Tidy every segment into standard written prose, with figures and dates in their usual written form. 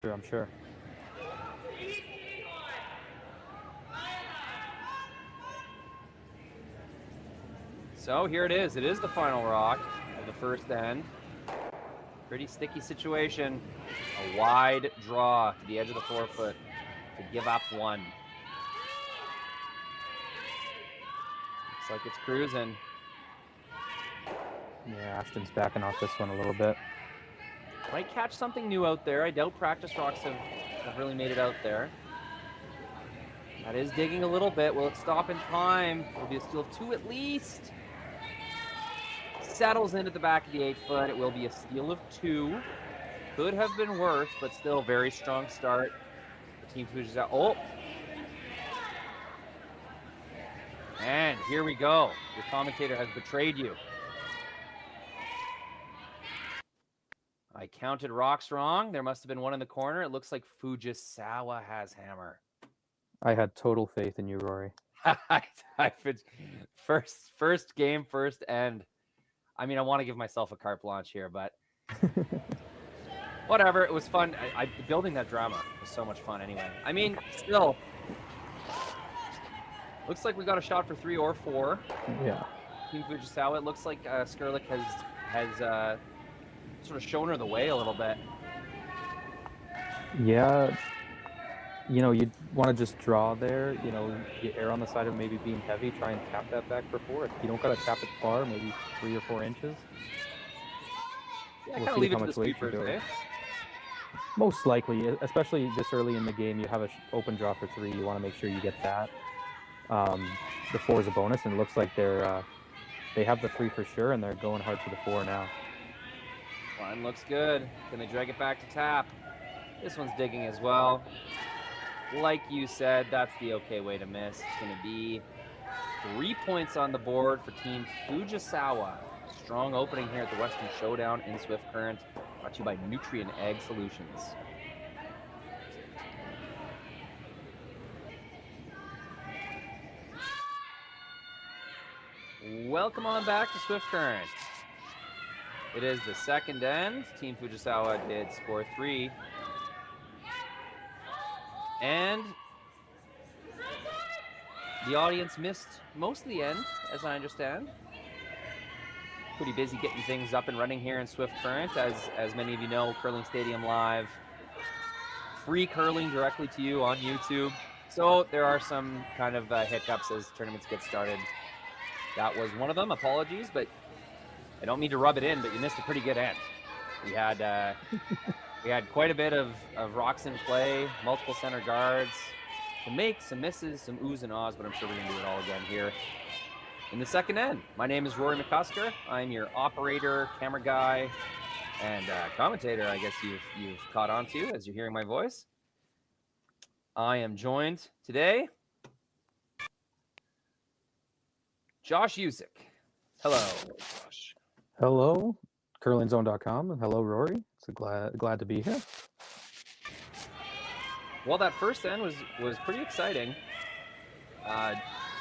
I'm sure. So here it is. It is the final rock of the first end. Pretty sticky situation. A wide draw to the edge of the forefoot to give up one. Looks like it's cruising. Yeah, Ashton's backing off this one a little bit. Might catch something new out there. I doubt practice rocks have really made it out there. That is digging a little bit. Will it stop in time? It'll be a steal of 2 at least. Settles into the back of the 8-foot. It will be a steal of 2. Could have been worse, but still very strong start for Team Fujisawa. Oh! And here we go. Your commentator has betrayed you. I counted rocks wrong. There must have been one in the corner. It looks like Fujisawa has hammer. I had total faith in you, Rory. First game, first end. I mean, I want to give myself a carte blanche here, but whatever. It was fun. Building that drama was so much fun anyway. I mean, still, looks like we got a shot for 3 or 4. Yeah. Team Fujisawa. It looks like Skirick has sort of shown her the way a little bit. Yeah. You know, you'd want to just draw there. You know, you err on the side of maybe being heavy. Try and tap that back for 4. If you don't got to tap it far, maybe 3 or 4 inches. Yeah, kind of leave it to the sweepers, eh? Most likely, especially this early in the game, you have an open draw for 3. You want to make sure you get that. The 4 is a bonus, and it looks like they have the 3 for sure, and they're going hard for the 4 now. Line looks good. Can they drag it back to tap? This one's digging as well. Like you said, that's the okay way to miss. It's going to be 3 points on the board for Team Fujisawa. Strong opening here at the Western Showdown in Swift Current. Brought to you by Nutrien Egg Solutions. Welcome on back to Swift Current. It is the second end. Team Fujisawa did score 3. And the audience missed most of the end, as I understand. Pretty busy getting things up and running here in Swift Current. As many of you know, Curling Stadium Live. Free curling directly to you on YouTube. So there are some kind of hiccups as tournaments get started. That was one of them. Apologies, but I don't mean to rub it in, but you missed a pretty good end. We had quite a bit of rocks in play, multiple center guards, some makes, some misses, some oohs and ahs, but I'm sure we're going to do it all again here in the second end. My name is Rory McCusker. I'm your operator, camera guy, and commentator, I guess you've caught on to as you're hearing my voice. I am joined today. Josh Usick. Hello, Josh. Hello, curlingzone.com, and hello, Rory. So glad to be here. Well, that first end was pretty exciting.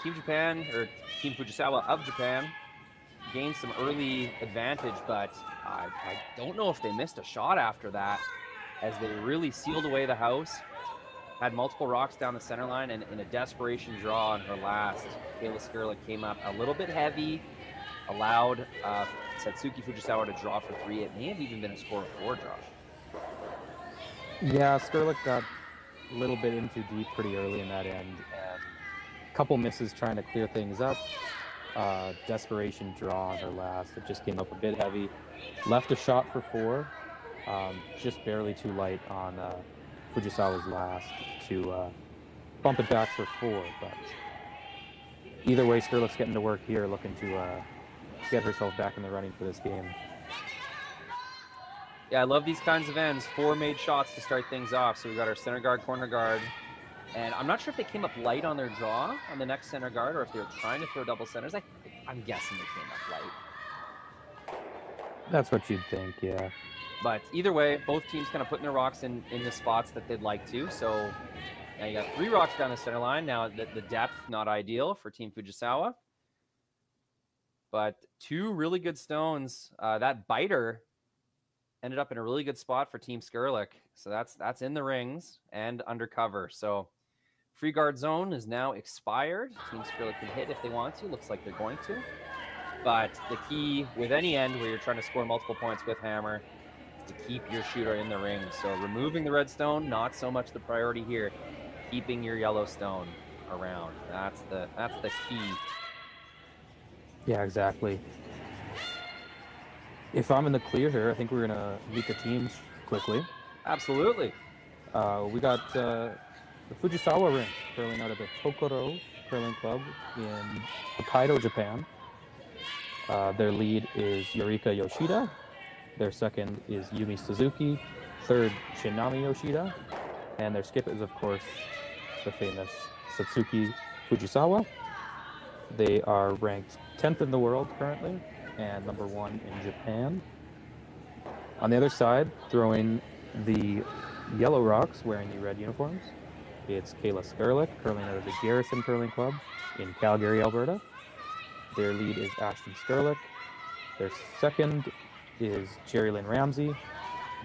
Team Japan, or Team Fujisawa of Japan, gained some early advantage, but I don't know if they missed a shot after that, as they really sealed away the house. Had multiple rocks down the center line, and in a desperation draw on her last, Kayla Skrlik came up a little bit heavy, allowed Satsuki Fujisawa to draw for 3. It may have even been a score of 4, Josh. Yeah, Skrlik got a little bit in too deep pretty early in that end, and a couple misses trying to clear things up. Desperation draw on her last. It just came up a bit heavy. Left a shot for 4, just barely too light on Fujisawa's last to bump it back for 4. But either way, Skrlik's getting to work here, looking to get herself back in the running for this game. Yeah, I love these kinds of ends. 4 made shots to start things off. So we got our center guard, corner guard. And I'm not sure if they came up light on their draw on the next center guard, or if they were trying to throw double centers. I'm guessing they came up light. That's what you'd think, yeah. But either way, both teams kind of putting their rocks in the spots that they'd like to. So now you got 3 rocks down the center line. Now the depth, not ideal for Team Fujisawa. But 2 really good stones. That biter ended up in a really good spot for Team Skirlik. So that's in the rings and undercover. So free guard zone is now expired. Team Skirlik can hit if they want to. Looks like they're going to. But the key with any end where you're trying to score multiple points with hammer is to keep your shooter in the ring. So removing the red stone, not so much the priority here. Keeping your yellow stone around. That's the key. Yeah, exactly. If I'm in the clear here, I think we're gonna meet the teams quickly. Absolutely. We got the Fujisawa ring curling out of the Tokoro Curling Club in Hokkaido, Japan. Their lead is Yorika Yoshida. Their second is Yumi Suzuki. Third, Shinami Yoshida. And their skip is, of course, the famous Satsuki Fujisawa. They are ranked 10th in the world currently and number 1 in Japan. On the other side, throwing the Yellow Rocks wearing the red uniforms, it's Kayla Skrlik, curling out of the Garrison Curling Club in Calgary, Alberta. Their lead is Ashton Skirlik. Their second is Jerry Lynn Ramsey.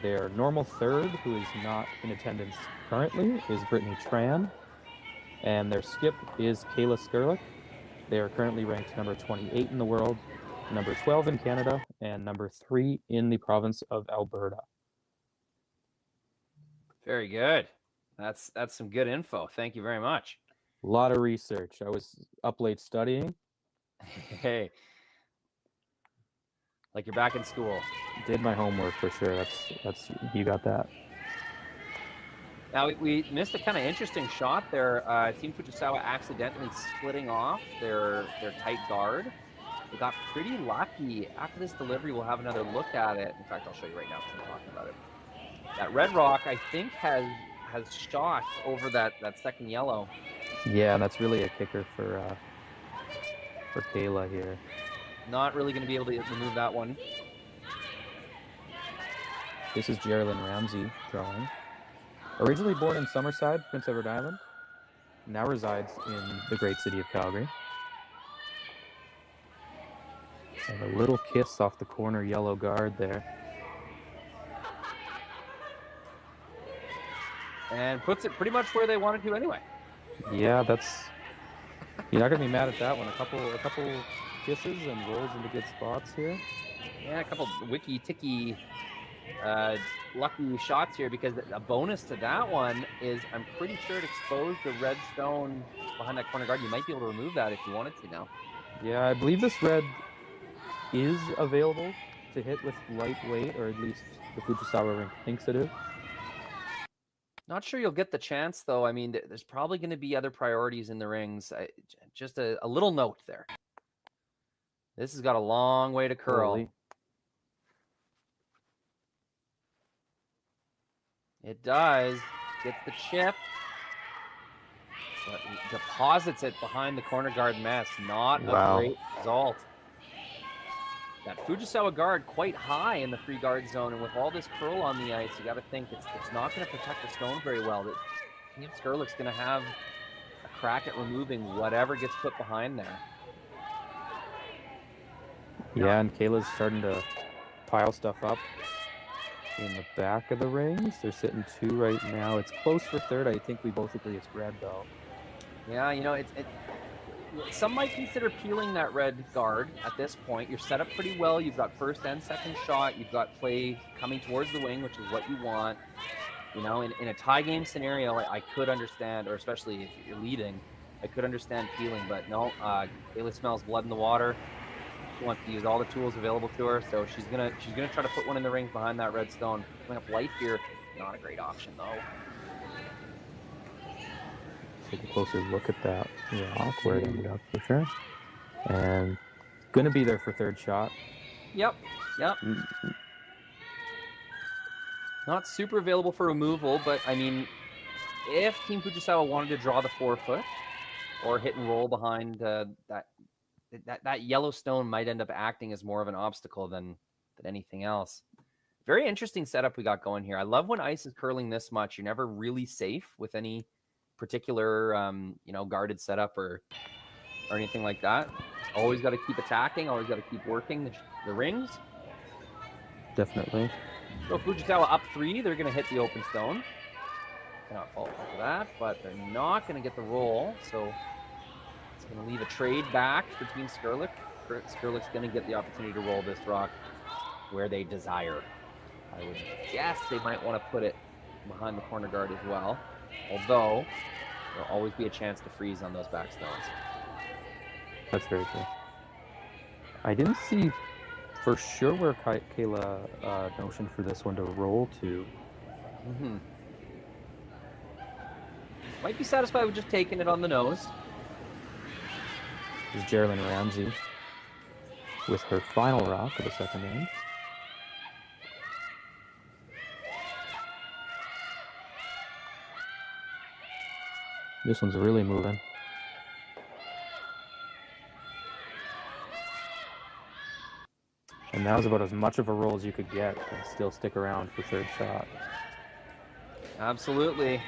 Their normal third, who is not in attendance currently, is Brittany Tran. And their skip is Kayla Skrlik. They are currently ranked number 28 in the world, number 12 in Canada, and number 3 in the province of Alberta. Very good. That's some good info. Thank you very much. A lot of research. I was up late studying. Hey, like you're back in school. Did my homework for sure. That's you got that. Now we missed a kind of interesting shot there. Team Fujisawa accidentally splitting off their tight guard. They got pretty lucky. After this delivery, we'll have another look at it. In fact, I'll show you right now because I'm talking about it. That red rock, I think, has shot over that second yellow. Yeah, that's really a kicker for Kayla here. Not really going to be able to remove that one. This is Geraldine Ramsey throwing. Originally born in Summerside, Prince Edward Island, now resides in the great city of Calgary. And a little kiss off the corner yellow guard there. And puts it pretty much where they wanted to anyway. Yeah, that's... You're not going to be mad at that one. A couple kisses and rolls into good spots here. Yeah, a couple wiki-ticky lucky shots here, because a bonus to that one is I'm pretty sure it exposed the red stone behind that corner guard. You might be able to remove that if you wanted to now. Yeah, I believe this red is available to hit with lightweight, or at least the Fujisawa rink thinks it is. Not sure you'll get the chance, though. I mean, there's probably going to be other priorities in the rings. Just a little note there. This has got a long way to curl. Holy. It does. Gets the chip. But deposits it behind the corner guard mess. Not a great result. That Fujisawa guard quite high in the free guard zone, and with all this curl on the ice, you got to think it's not going to protect the stone very well. That Team Skirlik's going to have a crack at removing whatever gets put behind there. Yeah, and Kayla's starting to pile stuff up in the back of the rings. They're sitting 2 right now. It's close for third. I think we both agree it's red, though. Yeah, you know, some might consider peeling that red guard at this point. You're set up pretty well. You've got first and second shot. You've got play coming towards the wing, which is what you want. You know, in a tie game scenario, I could understand, or especially if you're leading, I could understand peeling. But no, Kayla smells blood in the water. She wants to use all the tools available to her, so she's gonna try to put one in the ring behind that red stone. Coming up light here, not a great option though. Take a closer look at that rock where it ended up for sure. And going to be there for third shot. Yep. Not super available for removal, but I mean, if Team Fujisawa wanted to draw the 4-foot or hit and roll behind that yellow stone, might end up acting as more of an obstacle than anything else. Very interesting setup we got going here. I love when ice is curling this much. You're never really safe with any particular guarded setup or anything like that. Always got to keep attacking, always got to keep working the rings. Definitely. So Fujisawa up 3. They're going to hit the open stone. Cannot fault them for that, but they're not going to get the roll. So it's going to leave a trade back for Team Skirlik. Skirlik's going to get the opportunity to roll this rock where they desire. I would guess they might want to put it behind the corner guard as well. Although, there'll always be a chance to freeze on those back stones. That's very true. I didn't see for sure where Kayla notioned for this one to roll to. Mm-hmm. Might be satisfied with just taking it on the nose. This is Geraldine Ramsey with her final rock of the second end. This one's really moving. And that was about as much of a roll as you could get and still stick around for third shot. Absolutely.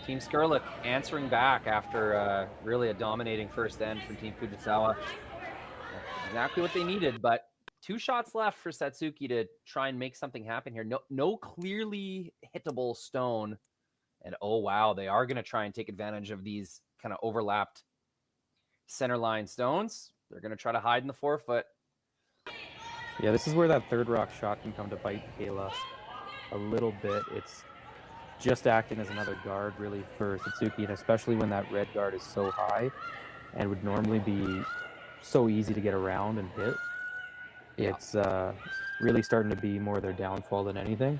Team Skirlik answering back after really a dominating first end from Team Fujisawa. That's exactly what they needed, but 2 shots left for Satsuki to try and make something happen here. No clearly hittable stone. And oh, wow, they are going to try and take advantage of these kind of overlapped center line stones. They're going to try to hide in the forefoot. Yeah, this is where that third rock shot can come to bite Kayla a little bit. It's just acting as another guard, really, for Satsuki, and especially when that red guard is so high and would normally be so easy to get around and hit. Yeah. It's really starting to be more their downfall than anything.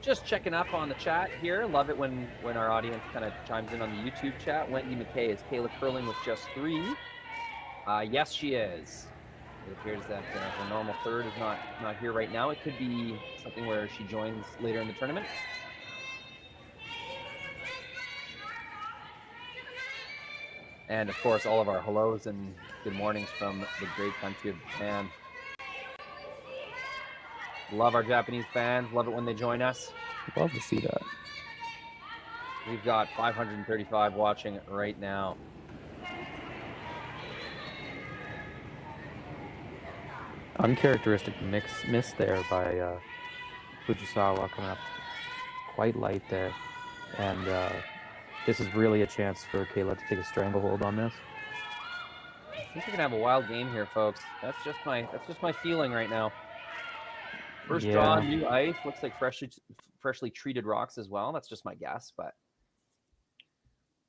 Just checking up on the chat here. Love it when our audience kind of chimes in on the YouTube chat. Wendy McKay, is Kayla curling with just 3? Yes, she is. It appears that her normal third is not here right now. It could be something where she joins later in the tournament. And of course, all of our hellos and good mornings from the great country of Japan. Love our Japanese fans. Love it when they join us. Love to see that. We've got 535 watching right now. Uncharacteristic miss there by Fujisawa, coming up quite light there. And this is really a chance for Kayla to take a stranglehold on this. I think we're gonna have a wild game here, folks. That's just my feeling right now. First draw, new ice. Looks like freshly treated rocks as well. That's just my guess, but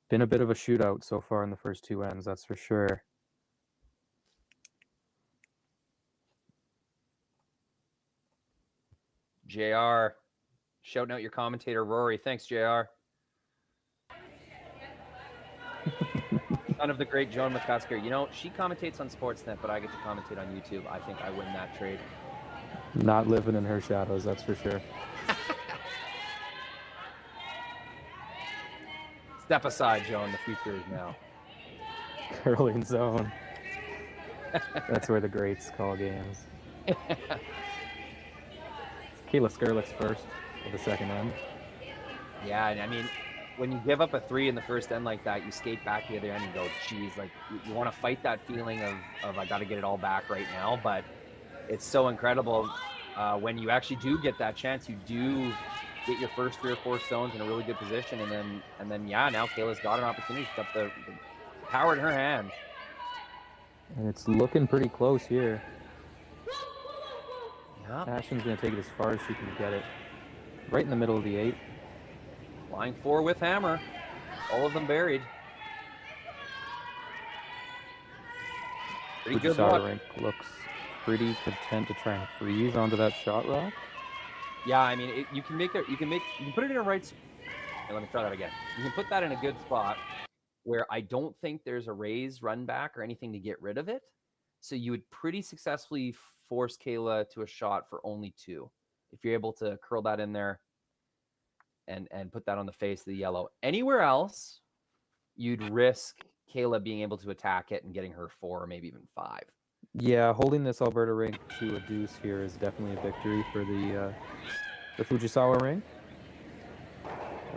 been a bit of a shootout so far in the first 2 ends, that's for sure. JR, shouting out your commentator, Rory. Thanks, JR. Son of the great Joan McCusker. You know, she commentates on Sportsnet, but I get to commentate on YouTube. I think I win that trade. Not living in her shadows, that's for sure. Step aside, Joan. The future is now. Curling zone. That's where the greats call games. Kayla Skrlik's first of the second end. Yeah, and I mean, when you give up a 3 in the first end like that, you skate back to the other end and go, geez, like you want to fight that feeling of I got to get it all back right now. But it's so incredible when you actually do get that chance. You do get your first 3 or 4 stones in a really good position, and then yeah, now Kayla's got an opportunity to put the power in her hand. And it's looking pretty close here. Yeah. Ashton's going to take it as far as she can get it. Right in the middle of the 8. Flying 4 with hammer. All of them buried. Pretty good luck. Rink looks pretty content to try and freeze onto that shot rock. Yeah, I mean, you can put it in a right. Here, let me try that again. You can put that in a good spot where I don't think there's a raise, run back, or anything to get rid of it. So you would pretty successfully force Kayla to a shot for only 2. If you're able to curl that in there and put that on the face of the yellow. Anywhere else, you'd risk Kayla being able to attack it and getting her 4 or maybe even 5. Yeah, holding this Alberta rink to a deuce here is definitely a victory for the Fujisawa rink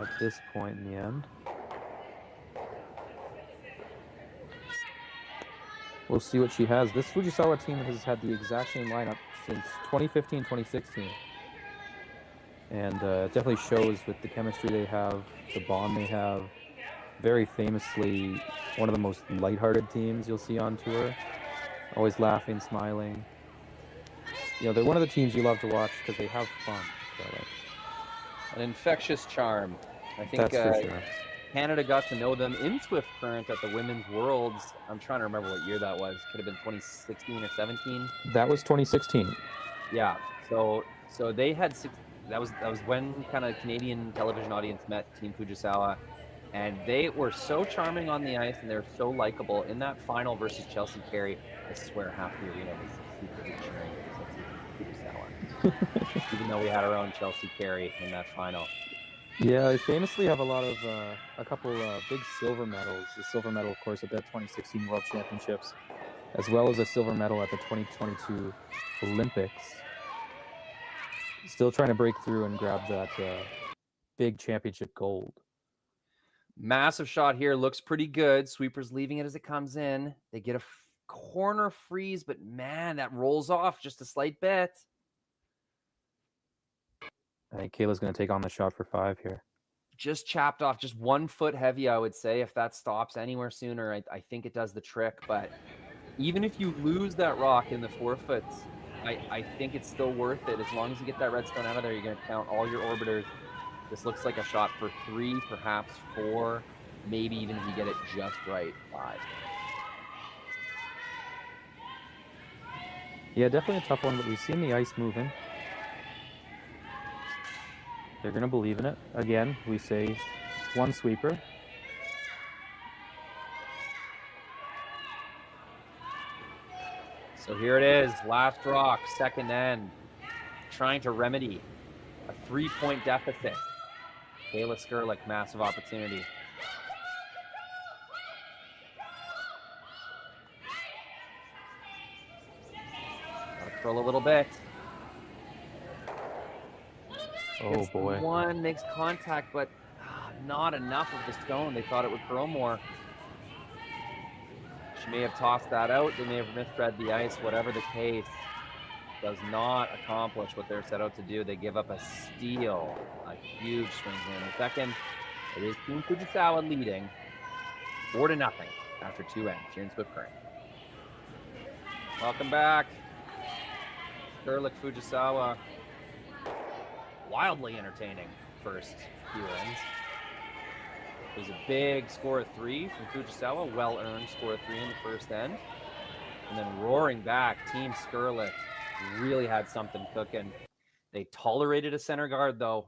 at this point in the end. we'll see what she has. This Fujisawa team has had the exact same lineup since 2015, 2016. And it definitely shows with the chemistry they have, the bond they have. Very famously, one of the most lighthearted teams you'll see on tour. Always laughing, smiling. You know, they're one of the teams you love to watch because they have fun. So, An infectious charm. I think that's for sure. Canada got to know them in Swift Current at the Women's Worlds. I'm trying to remember what year that was. Could have been 2016 or 17. That was 2016. Yeah. So they had six. That was when kind of Canadian television audience met Team Fujisawa, and they were so charming on the ice and they're so likable. In that final versus Chelsea Carey, I swear half the arena was secretly cheering for Fujisawa, even though we had our own Chelsea Carey in that final. Yeah, they famously have a couple big silver medals. The silver medal, of course, at the 2016 World Championships, as well as a silver medal at the 2022 Olympics. Still trying to break through and grab that big championship gold. Massive shot here. Looks pretty good. Sweeper's leaving it as it comes in. They get a corner freeze, but man, that rolls off just a slight bit. I think Kayla's going to take on the shot for 5 here. Just chapped off, just 1 foot heavy, I would say. If that stops anywhere sooner, I think it does the trick. But even if you lose that rock in the 4 foot, I think it's still worth it. As long as you get that redstone out of there, you're going to count all your orbiters. This looks like a shot for 3, perhaps 4, maybe even if you get it just right, 5. Yeah, definitely a tough one, but we've seen the ice moving. They're going to believe in it. Again, we say 1 sweeper. So here it is, last rock, second end. Trying to remedy a 3-point deficit. Kayla Skrlik, massive opportunity. Gotta curl a little bit. Oh boy. One makes contact, but not enough of the stone. They thought it would curl more. She may have tossed that out. They may have misread the ice. Whatever the case, does not accomplish what they're set out to do. They give up a steal. A huge swing here in the second. It is Team Fujisawa leading 4-0 after 2 ends here in Swift Current. Welcome back. Skrlik Fujisawa. Wildly entertaining first few ends. It was a big score of 3 from Fujisawa, well-earned score of 3 in the first end. And then roaring back, Team Skrlik really had something cooking. They tolerated a center guard, though,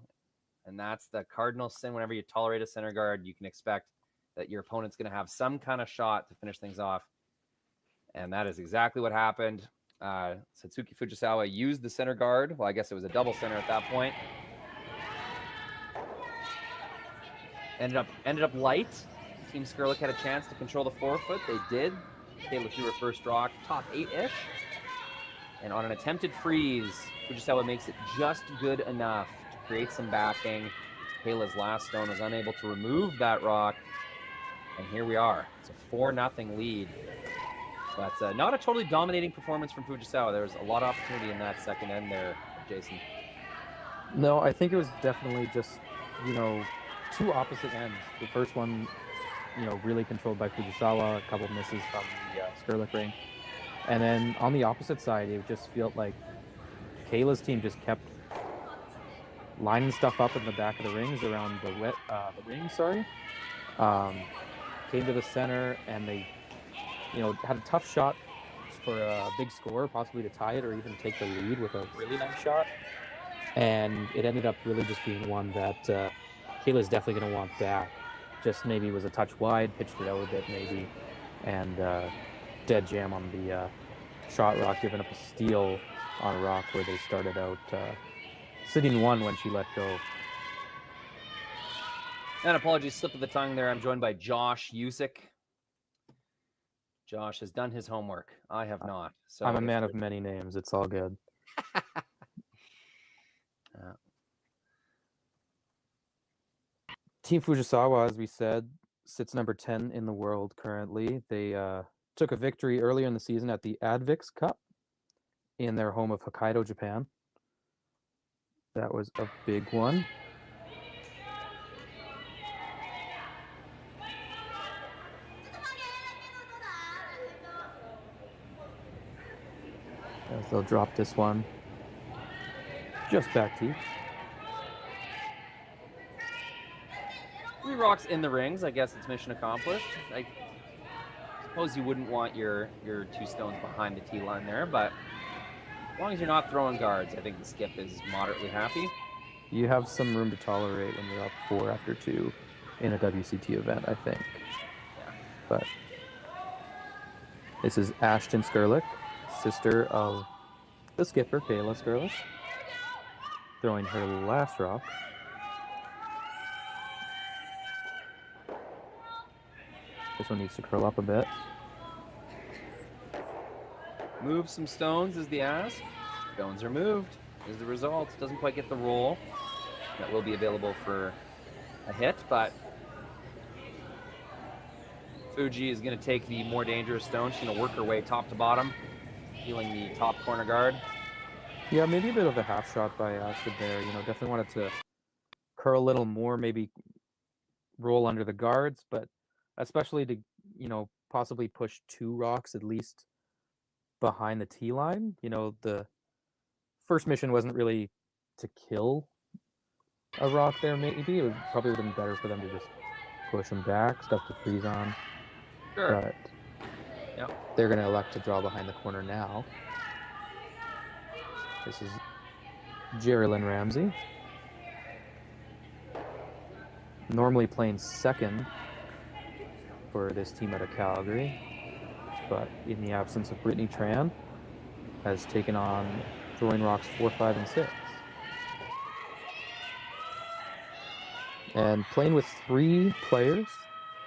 and that's the cardinal sin. Whenever you tolerate a center guard, you can expect that your opponent's going to have some kind of shot to finish things off. And that is exactly what happened. Satsuki Fujisawa used the center guard. Well, I guess it was a double center at that point. Ended up light. Team Skirick had a chance to control the 4 foot. They did. Kayla threw her first rock, top 8-ish. And on an attempted freeze, Fujisawa makes it just good enough to create some backing. Kayla's last stone was unable to remove that rock. And here we are. It's a 4-0 lead. But not a totally dominating performance from Fujisawa. There was a lot of opportunity in that second end there, Jason. No, I think it was definitely just, two opposite ends. The first one, really controlled by Fujisawa, a couple misses from the Skirlik ring. And then on the opposite side, it just felt like Kayla's team just kept lining stuff up in the back of the rings around the ring, came to the center, and they, had a tough shot for a big score, possibly to tie it or even take the lead with a really nice shot. And it ended up really just being one that Kayla's definitely going to want back. Just maybe was a touch wide, pitched it out a bit maybe, and dead jam on the shot rock, giving up a steal on a rock where they started out sitting 1 when she let go. And apologies, slip of the tongue there. I'm joined by Josh Usick. Josh has done his homework. I have not. So I'm a man of many names. It's all good. Team Fujisawa, as we said, sits number 10 in the world currently. They took a victory earlier in the season at the Advix Cup in their home of Hokkaido, Japan. That was a big one. As they'll drop this one just back to you. 3 rocks in the rings. I guess it's mission accomplished. I suppose you wouldn't want your 2 stones behind the tee line there, but as long as you're not throwing guards, I think the skip is moderately happy. You have some room to tolerate when you're up 4 after 2 in a WCT event, I think. Yeah. But this is Ashton Skrlik, sister of the skipper, Kayla Skrlik, throwing her last rock. This one needs to curl up a bit. Move some stones is the ask. Stones are moved is the result. Doesn't quite get the roll. That will be available for a hit, but Fuji is going to take the more dangerous stone. She's going to work her way top to bottom, healing the top corner guard. Yeah, maybe a bit of a half shot by Ashton there. Definitely wanted to curl a little more, maybe roll under the guards, but especially to, possibly push 2 rocks at least behind the tee line. The first mission wasn't really to kill a rock there, maybe. It probably would have been better for them to just push them back, stuff to freeze on. Sure. But Yep. they're going to elect to draw behind the corner now. This is Jerrilyn Ramsey. Normally playing second for this team out of Calgary, but in the absence of Brittany Tran, has taken on throwing rocks 4, 5, and 6. And playing with 3 players,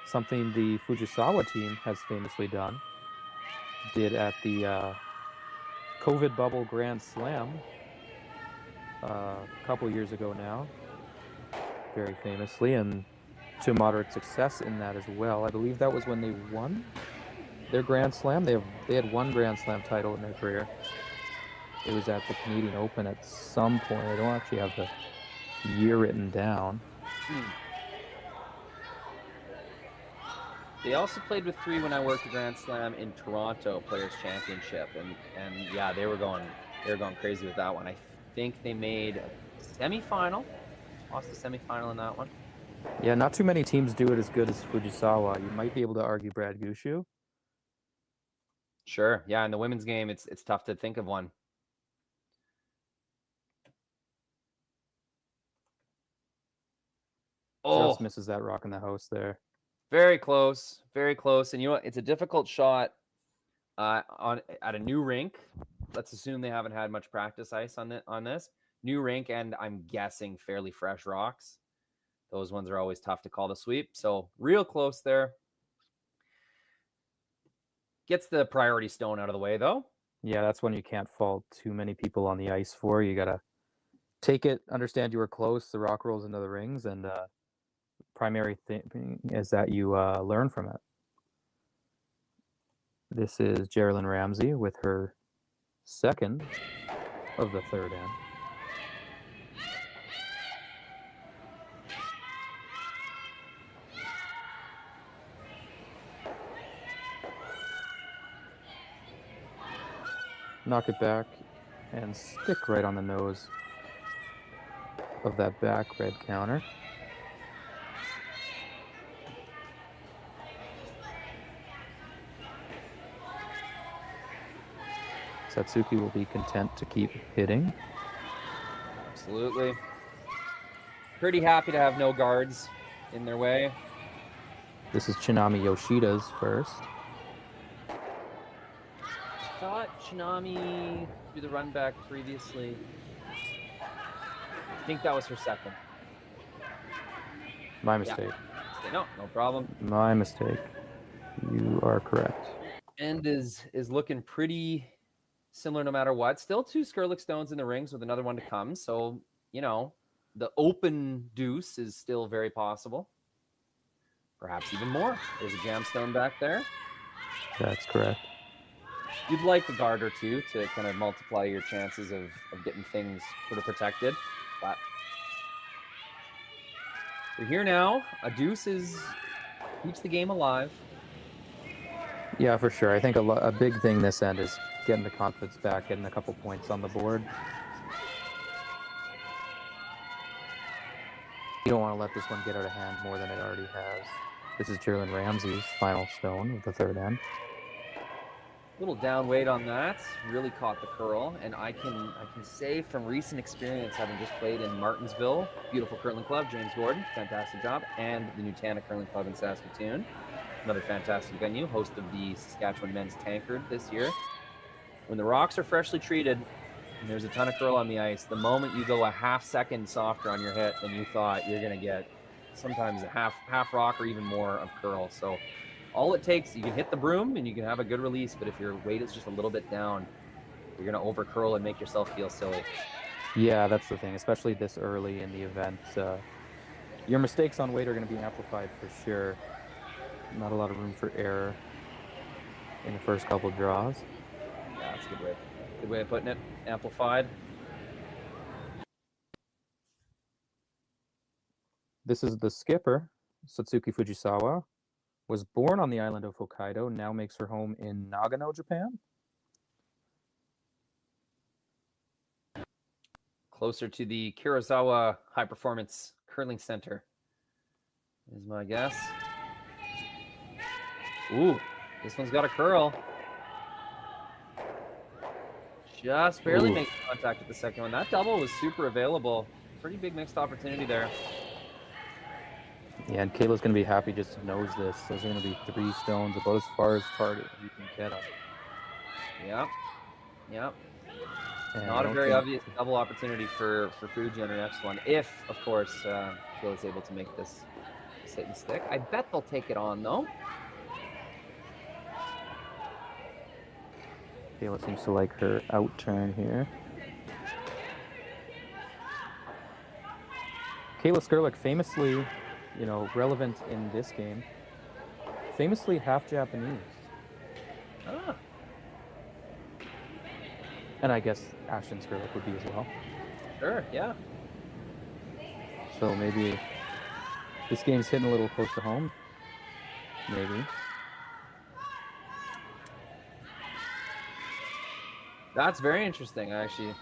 something the Fujisawa team has famously done, did at the COVID bubble Grand Slam a couple years ago now, very famously, and to moderate success in that as well. I believe that was when they won their Grand Slam. They had 1 Grand Slam title in their career. It was at the Canadian Open at some point. I don't actually have the year written down. They also played with 3 when I worked at Grand Slam in Toronto Players Championship, and yeah, they were going crazy with that one. I think they made a semifinal, lost the semifinal in that one. Yeah, not too many teams do it as good as Fujisawa. You might be able to argue Brad Gushu. Sure, yeah. In the women's game, it's tough to think of one. Just misses that rock in the house there. Very close, very close. And you know what? It's a difficult shot at a new rink. Let's assume they haven't had much practice ice on this new rink, and I'm guessing fairly fresh rocks. Those ones are always tough to call the sweep. So real close there. Gets the priority stone out of the way, though. Yeah, that's one you can't fault too many people on the ice for. You got to take it, understand you were close, the rock rolls into the rings, and primary thing is that you learn from it. This is Jerrilyn Ramsey with her second of the third end. Knock it back and stick right on the nose of that back red counter. Satsuki will be content to keep hitting. Absolutely. Pretty happy to have no guards in their way. This is Chinami Yoshida's first. I thought Chinami threw the run back previously. I think that was her second. My mistake. No problem. My mistake. You are correct. And is looking pretty similar no matter what. Still 2 Skrlik stones in the rings with another one to come. So, the open deuce is still very possible. Perhaps even more. There's a jam stone back there. That's correct. You'd like a guard or two to kind of multiply your chances of getting things sort of protected. But we're here now. A deuce keeps the game alive. Yeah, for sure. I think a big thing this end is getting the confidence back, getting a couple points on the board. You don't want to let this one get out of hand more than it already has. This is Jalen Ramsey's final stone of the third end. Little down weight on that, really caught the curl, and I can say from recent experience, having just played in Martinsville, beautiful curling club, James Gordon, fantastic job, and the Nutrien Curling Club in Saskatoon, another fantastic venue, host of the Saskatchewan Men's Tankard this year. When the rocks are freshly treated, and there's a ton of curl on the ice, the moment you go a half second softer on your hit than you thought, you're going to get sometimes a half rock or even more of curl. So all it takes, you can hit the broom and you can have a good release, but if your weight is just a little bit down, you're going to over curl and make yourself feel silly. Yeah, that's the thing, especially this early in the event. Your mistakes on weight are going to be amplified for sure. Not a lot of room for error in the first couple draws. Yeah, that's a good way of putting it. Amplified. This is the skipper, Satsuki Fujisawa. Was born on the island of Hokkaido, now makes her home in Nagano, Japan. Closer to the Kirizawa High Performance Curling Center is my guess. Ooh, this one's got a curl. Just barely makes contact with the second one. That double was super available. Pretty big mixed opportunity there. Yeah, and Kayla's going to be happy just to nose this. There's going to be 3 stones, about as far as target you can get them. Yep. And not a very obvious double opportunity for Fuji on her next one. If, of course, Kayla's able to make this sit and stick. I bet they'll take it on, though. Kayla seems to like her out turn here. Kayla Skrlik, famously, relevant in this game, famously half Japanese. Ah. And I guess Ashton Skirick would be as well. Sure, yeah. So maybe this game's hitting a little close to home. Maybe. That's very interesting, actually.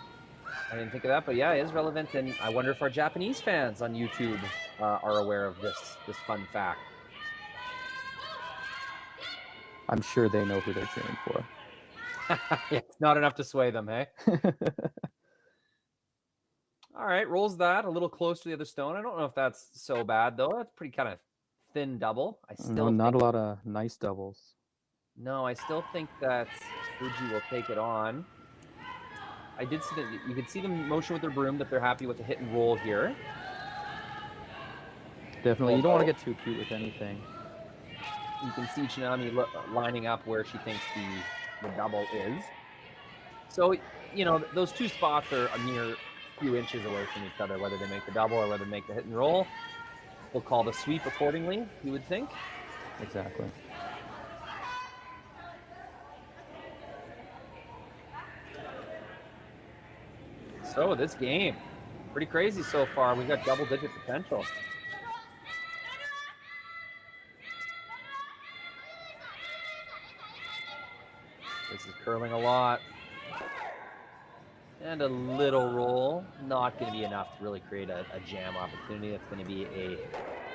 I didn't think of that, but yeah, it is relevant, and I wonder if our Japanese fans on YouTube are aware of this fun fact. I'm sure they know who they're cheering for. Yeah, it's not enough to sway them, hey? All right, rolls that a little close to the other stone. I don't know if that's so bad, though. That's pretty kind of thin double. Not a lot of nice doubles. No, I still think that Fuji will take it on. I did see that you could see them motion with their broom that they're happy with the hit and roll here. Definitely. You don't want to get too cute with anything. You can see Kitami lining up where she thinks the double is. So, those two spots are a mere few inches away from each other, whether they make the double or whether they make the hit and roll. We'll call the sweep accordingly, you would think. Exactly. So this game, pretty crazy so far. We've got double-digit potential. This is curling a lot. And a little roll. Not going to be enough to really create a jam opportunity. It's going to be a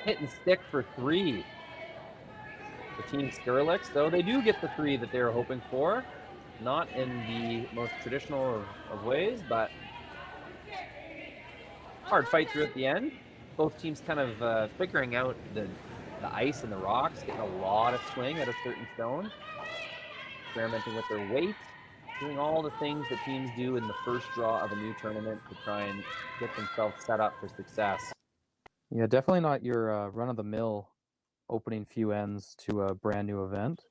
hit and stick for 3 for Team Skirick. So they do get the 3 that they were hoping for. Not in the most traditional of ways, but hard fight through at the end. Both teams kind of figuring out the ice and the rocks, getting a lot of swing at a certain stone, experimenting with their weight, doing all the things that teams do in the first draw of a new tournament to try and get themselves set up for success. Yeah, definitely not your run-of-the-mill opening few ends to a brand new event.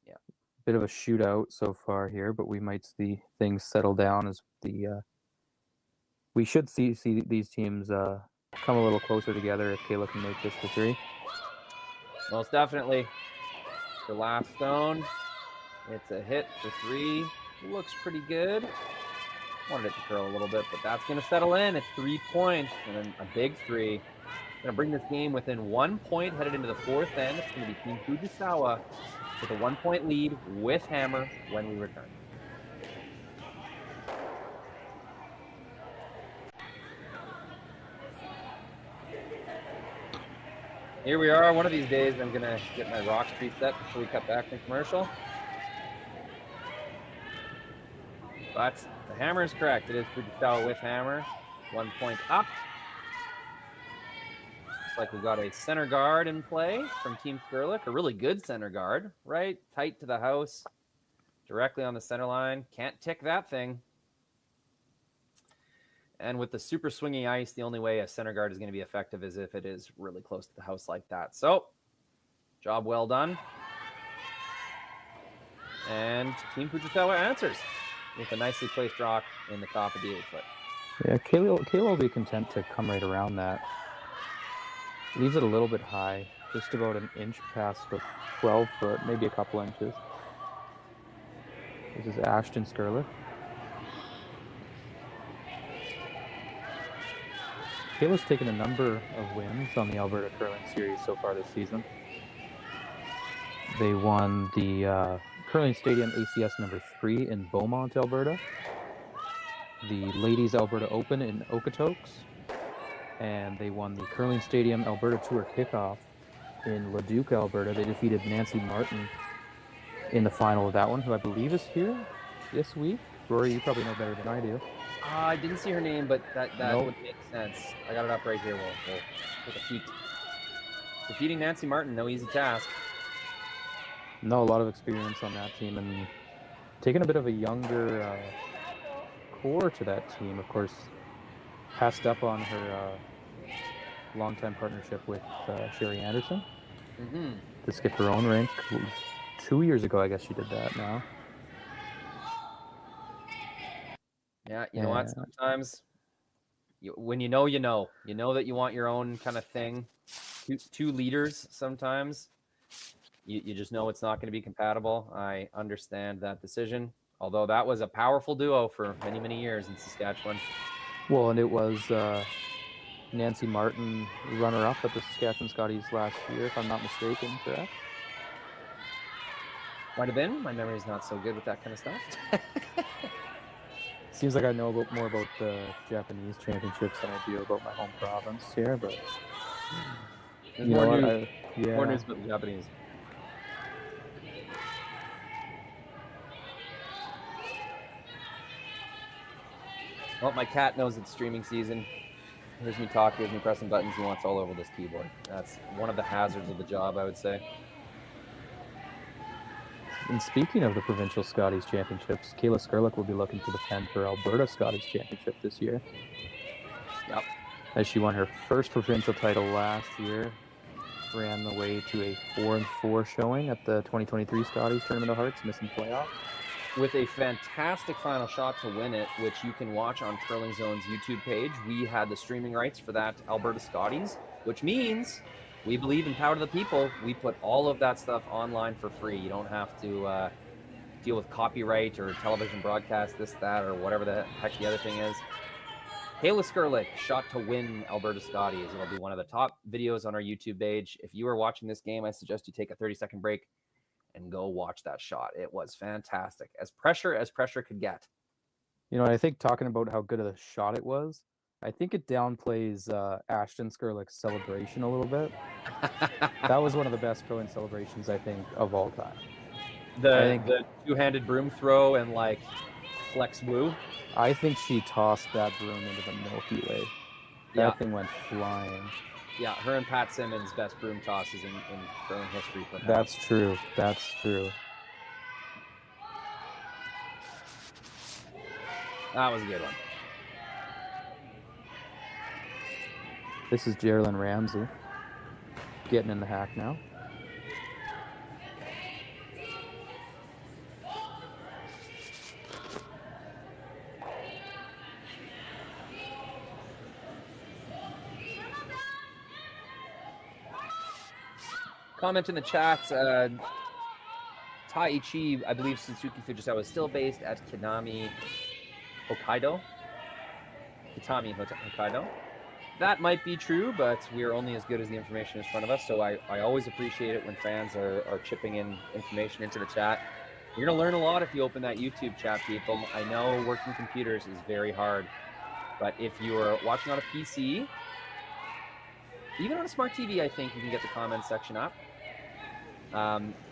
Yeah. Bit of a shootout so far here, but we might see things settle down as we should see these teams come a little closer together if Kayla can make this for 3. Most definitely. for last stone. It's a hit for 3. Looks pretty good. Wanted it to curl a little bit, but that's going to settle in. It's 3 points and then a big 3. Going to bring this game within 1 point headed into the 4th end. It's going to be Team Fujisawa with a 1-point lead with hammer when we return. Here we are. One of these days, I'm going to get my rocks preset before we cut back from commercial. But the hammer is correct. It is Fujisawa with hammer. 1 point up. Looks like we got a center guard in play from Team Skirick. A really good center guard, right? Tight to the house, directly on the center line. Can't tick that thing. And with the super swingy ice, the only way a center guard is going to be effective is if it is really close to the house like that. So, job well done. And Team Fujisawa answers with a nicely placed rock in the top of the 8-foot. Yeah, Kayla will be content to come right around that. Leaves it a little bit high, just about an inch past the 12-foot, maybe a couple inches. This is Ashton Skirlick. Kayla's taken a number of wins on the Alberta Curling Series so far this season. They won the Curling Stadium ACS number 3 in Beaumont, Alberta, the Ladies Alberta Open in Okotoks, and they won the Curling Stadium Alberta Tour Kickoff in Leduc, Alberta. They defeated Nancy Martin in the final of that one, who I believe is here this week. Rory, you probably know better than I do. I didn't see her name, but that Nope. would make sense. I got it up right here. We'll take a peek. Defeating Nancy Martin, no easy task. No, a lot of experience on that team, and taking a bit of a younger core to that team. Of course, passed up on her longtime partnership with Sherry Anderson to skip her own rink 2 years ago. I guess she did that now. Yeah, you know what? Sometimes when you know that you want your own kind of thing. Two leaders sometimes. You just know it's not going to be compatible. I understand that decision, although that was a powerful duo for many, many years in Saskatchewan. Well, and it was Nancy Martin, runner-up at the Saskatchewan Scotties last year, if I'm not mistaken, correct? Might have been. My memory's not so good with that kind of stuff. Seems like I know more about the Japanese championships than I do about my home province here, but There's you more know news. what? More news about the Japanese. Well, my cat knows it's streaming season. Here's me talk, here's me pressing buttons. He wants all over this keyboard. That's one of the hazards of the job, I would say. And speaking of the Provincial Scotties Championships, Kayla Skrlik will be looking to defend her Alberta Scotties Championship this year. Yep. As she won her first provincial title last year, ran the way to a 4-4 showing at the 2023 Scotties Tournament of Hearts, missing playoff. With a fantastic final shot to win it, which you can watch on Curling Zone's YouTube page. We had the streaming rights for that Alberta Scotties, which means we believe in power to the people. We put all of that stuff online for free. You don't have to deal with copyright or television broadcast, this, that, or whatever the heck the other thing is. Kayla Skrlik shot to win Alberta Scotties. It'll be one of the top videos on our YouTube page. If you are watching this game, I suggest you take a 30-second break and go watch that shot. It was fantastic. As pressure could get. You know, I think talking about how good of a shot it was, I think it downplays Ashton Skirlik's celebration a little bit. That was one of the best curling celebrations, I think, of all time. The two-handed broom throw and like flex woo. I think she tossed that broom into the Milky Way. That thing went flying. Yeah, her and Pat Simmons' best broom tosses in curling history. Perhaps. That's true. That's true. That was a good one. This is Geraldine Ramsey getting in the hack now. Comment in the chat. Taichi, I believe Satsuki Fujisawa is still based at Kitami, Hokkaido. Kitami, Hokkaido. That might be true, but we are only as good as the information in front of us. So I always appreciate it when fans are chipping in information into the chat. You're going to learn a lot if you open that YouTube chat, people. I know working computers is very hard, but if you are watching on a PC, even on a smart TV, I think you can get the comment section up.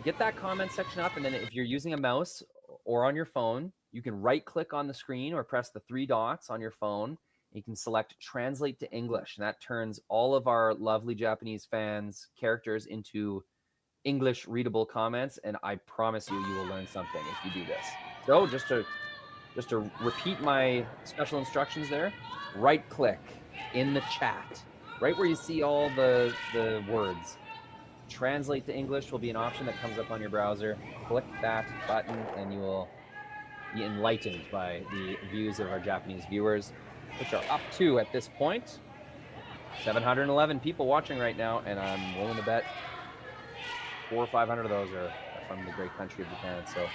Get that comment section up, and then if you're using a mouse or on your phone, you can right-click on the screen or press the 3 dots on your phone. You can select Translate to English, and that turns all of our lovely Japanese fans' characters into English readable comments, and I promise you, you will learn something if you do this. So just to repeat my special instructions there, right-click in the chat, right where you see all the words. Translate to English will be an option that comes up on your browser. Click that button, and you will be enlightened by the views of our Japanese viewers, which are up to, at this point, 711 people watching right now, and I'm willing to bet 400 or 500 of those are from the great country of Japan. So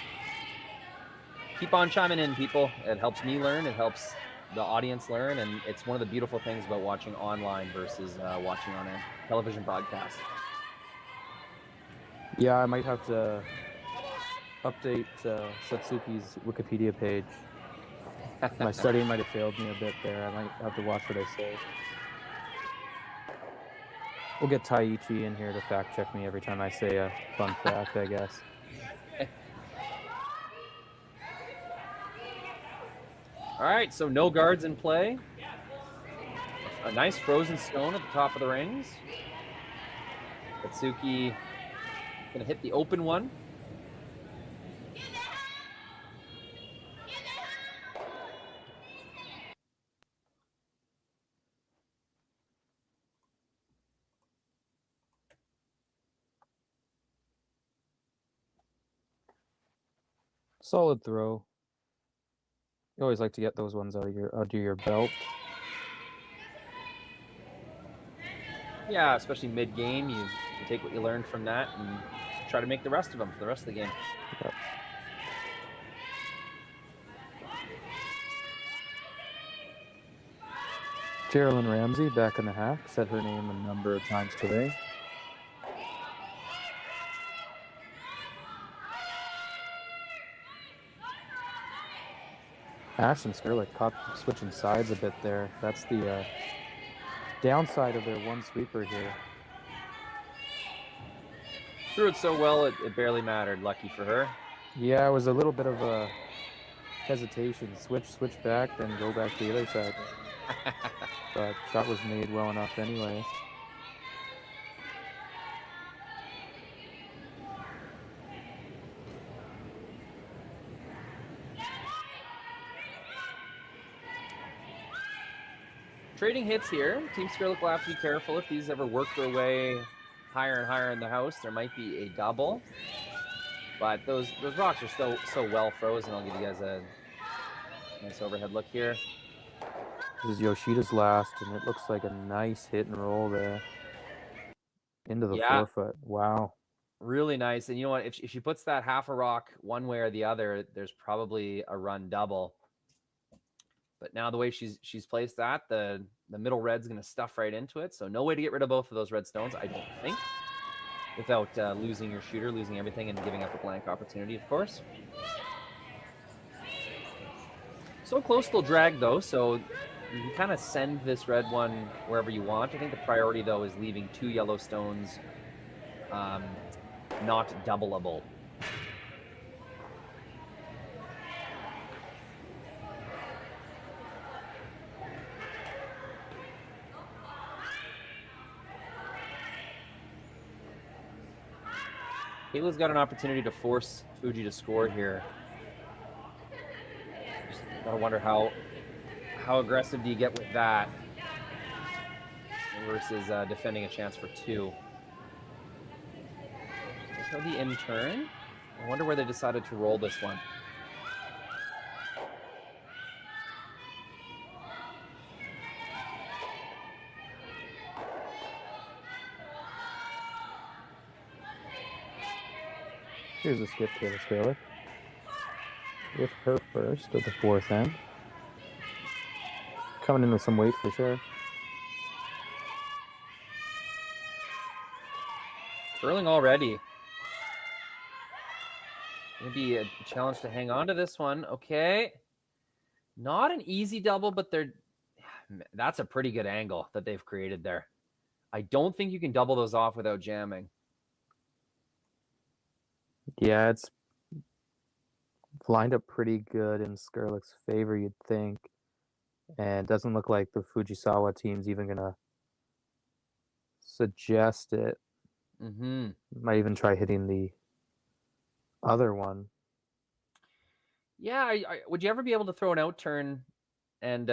keep on chiming in, people. It helps me learn. It helps the audience learn, and it's one of the beautiful things about watching online versus watching on a television broadcast. Yeah, I might have to update Satsuki's Wikipedia page. My studying might have failed me a bit there. I might have to watch what I say. We'll get Taichi in here to fact check me every time I say a fun fact, I guess. All right, so no guards in play. A nice frozen stone at the top of the rings. Satsuki gonna hit the open one. Solid throw. You always like to get those ones out of your belt. Yeah, especially mid-game, you take what you learned from that and try to make the rest of them for the rest of the game. Yep. Geraldine Ramsey back in the hack. Said her name a number of times today. Ashton Skirlik caught switching sides a bit there. That's the downside of their one sweeper here. Threw it so well, it barely mattered. Lucky for her. Yeah, it was a little bit of a hesitation. Switch back, then go back to the other side. But shot was made well enough anyway. Trading hits here. Team Skirick will have to be careful if these ever work their way higher and higher in the house. There might be a double, but those rocks are so well frozen. I'll give you guys a nice overhead look here. This is Yoshida's last, and it looks like a nice hit and roll there into the 4-foot. Wow. Really nice. And you know what? If she puts that half a rock one way or the other, there's probably a run double. But now the way she's placed that, the middle red's going to stuff right into it. So no way to get rid of both of those red stones, I don't think, without losing your shooter, losing everything, and giving up a blank opportunity, of course. So close till drag, though, so you can kind of send this red one wherever you want. I think the priority, though, is leaving 2 yellow stones not doubleable. Kayla's got an opportunity to force Fuji to score here. Just gotta wonder how aggressive do you get with that versus defending a chance for 2. So the in turn. I wonder where they decided to roll this one. Here's a skip, Kayla Skrlik. With her first of the fourth end. Coming in with some weight for sure. Curling already. Gonna be a challenge to hang on to this one. Okay. Not an easy double, but that's a pretty good angle that they've created there. I don't think you can double those off without jamming. Yeah, it's lined up pretty good in Skrlik's favor, you'd think. And it doesn't look like the Fujisawa team's even going to suggest it. Mm-hmm. Might even try hitting the other one. Yeah, would you ever be able to throw an out turn and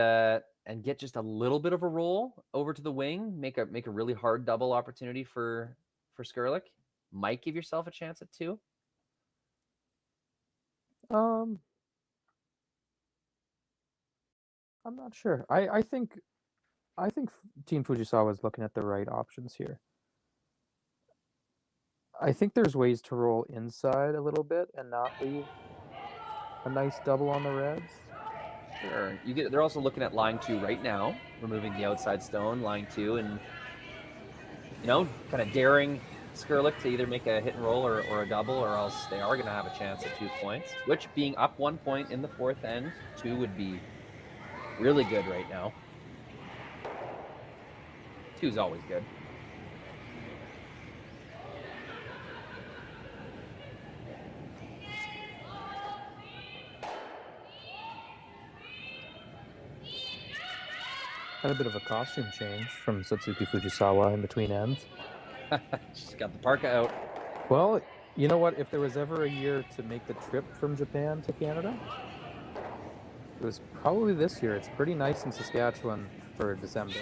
get just a little bit of a roll over to the wing, make a really hard double opportunity for Skirlik? Might give yourself a chance at 2. I'm not sure. I think Team Fujisawa is looking at the right options here. I think there's ways to roll inside a little bit and not leave a nice double on the reds. Sure. They're also looking at line 2 right now, removing the outside stone, line 2, and kind of daring Skirlik to either make a hit and roll or a double, or else they are going to have a chance at 2 points, which being up 1 point in the fourth end, 2 would be really good right now. 2 is always good. Had a bit of a costume change from Satsuki Fujisawa in between ends. She's got the parka out. Well, you know what? If there was ever a year to make the trip from Japan to Canada, it was probably this year. It's pretty nice in Saskatchewan for December.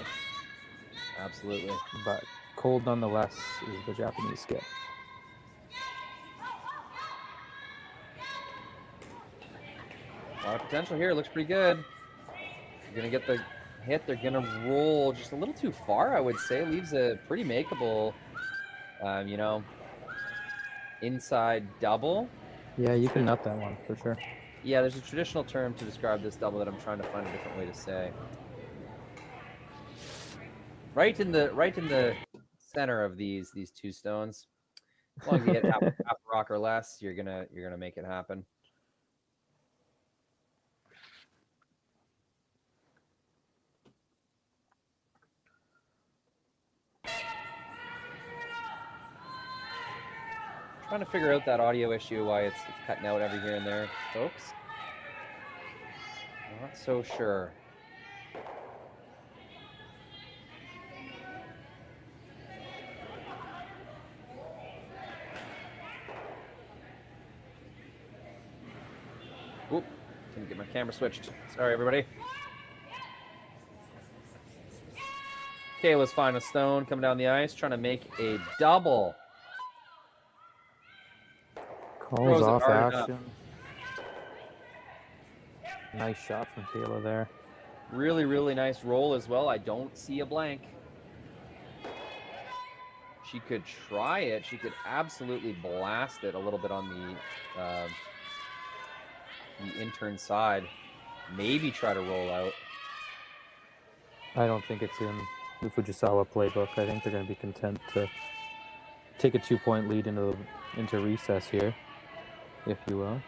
Absolutely. But cold nonetheless is the Japanese skip. A lot of potential here. Looks pretty good. You're going to get the hit. They're going to roll just a little too far, I would say. Leaves a pretty makeable, inside double. Yeah, you can nut that one for sure. Yeah, there's a traditional term to describe this double that I'm trying to find a different way to say. Right in the center of these 2 stones. As long as you hit half a rock or less, you're gonna make it happen. Trying to figure out that audio issue, why it's cutting out every here and there, folks. Not so sure. Oop, didn't get my camera switched. Sorry, everybody. Kayla's finding a stone coming down the ice, trying to make a double. Calls off action. Nice shot from Kayla there. Really, really nice roll as well. I don't see a blank. She could try it. She could absolutely blast it a little bit on the intern side. Maybe try to roll out. I don't think it's in the Fujisawa playbook. I think they're going to be content to take a 2-point lead into recess here, if you will.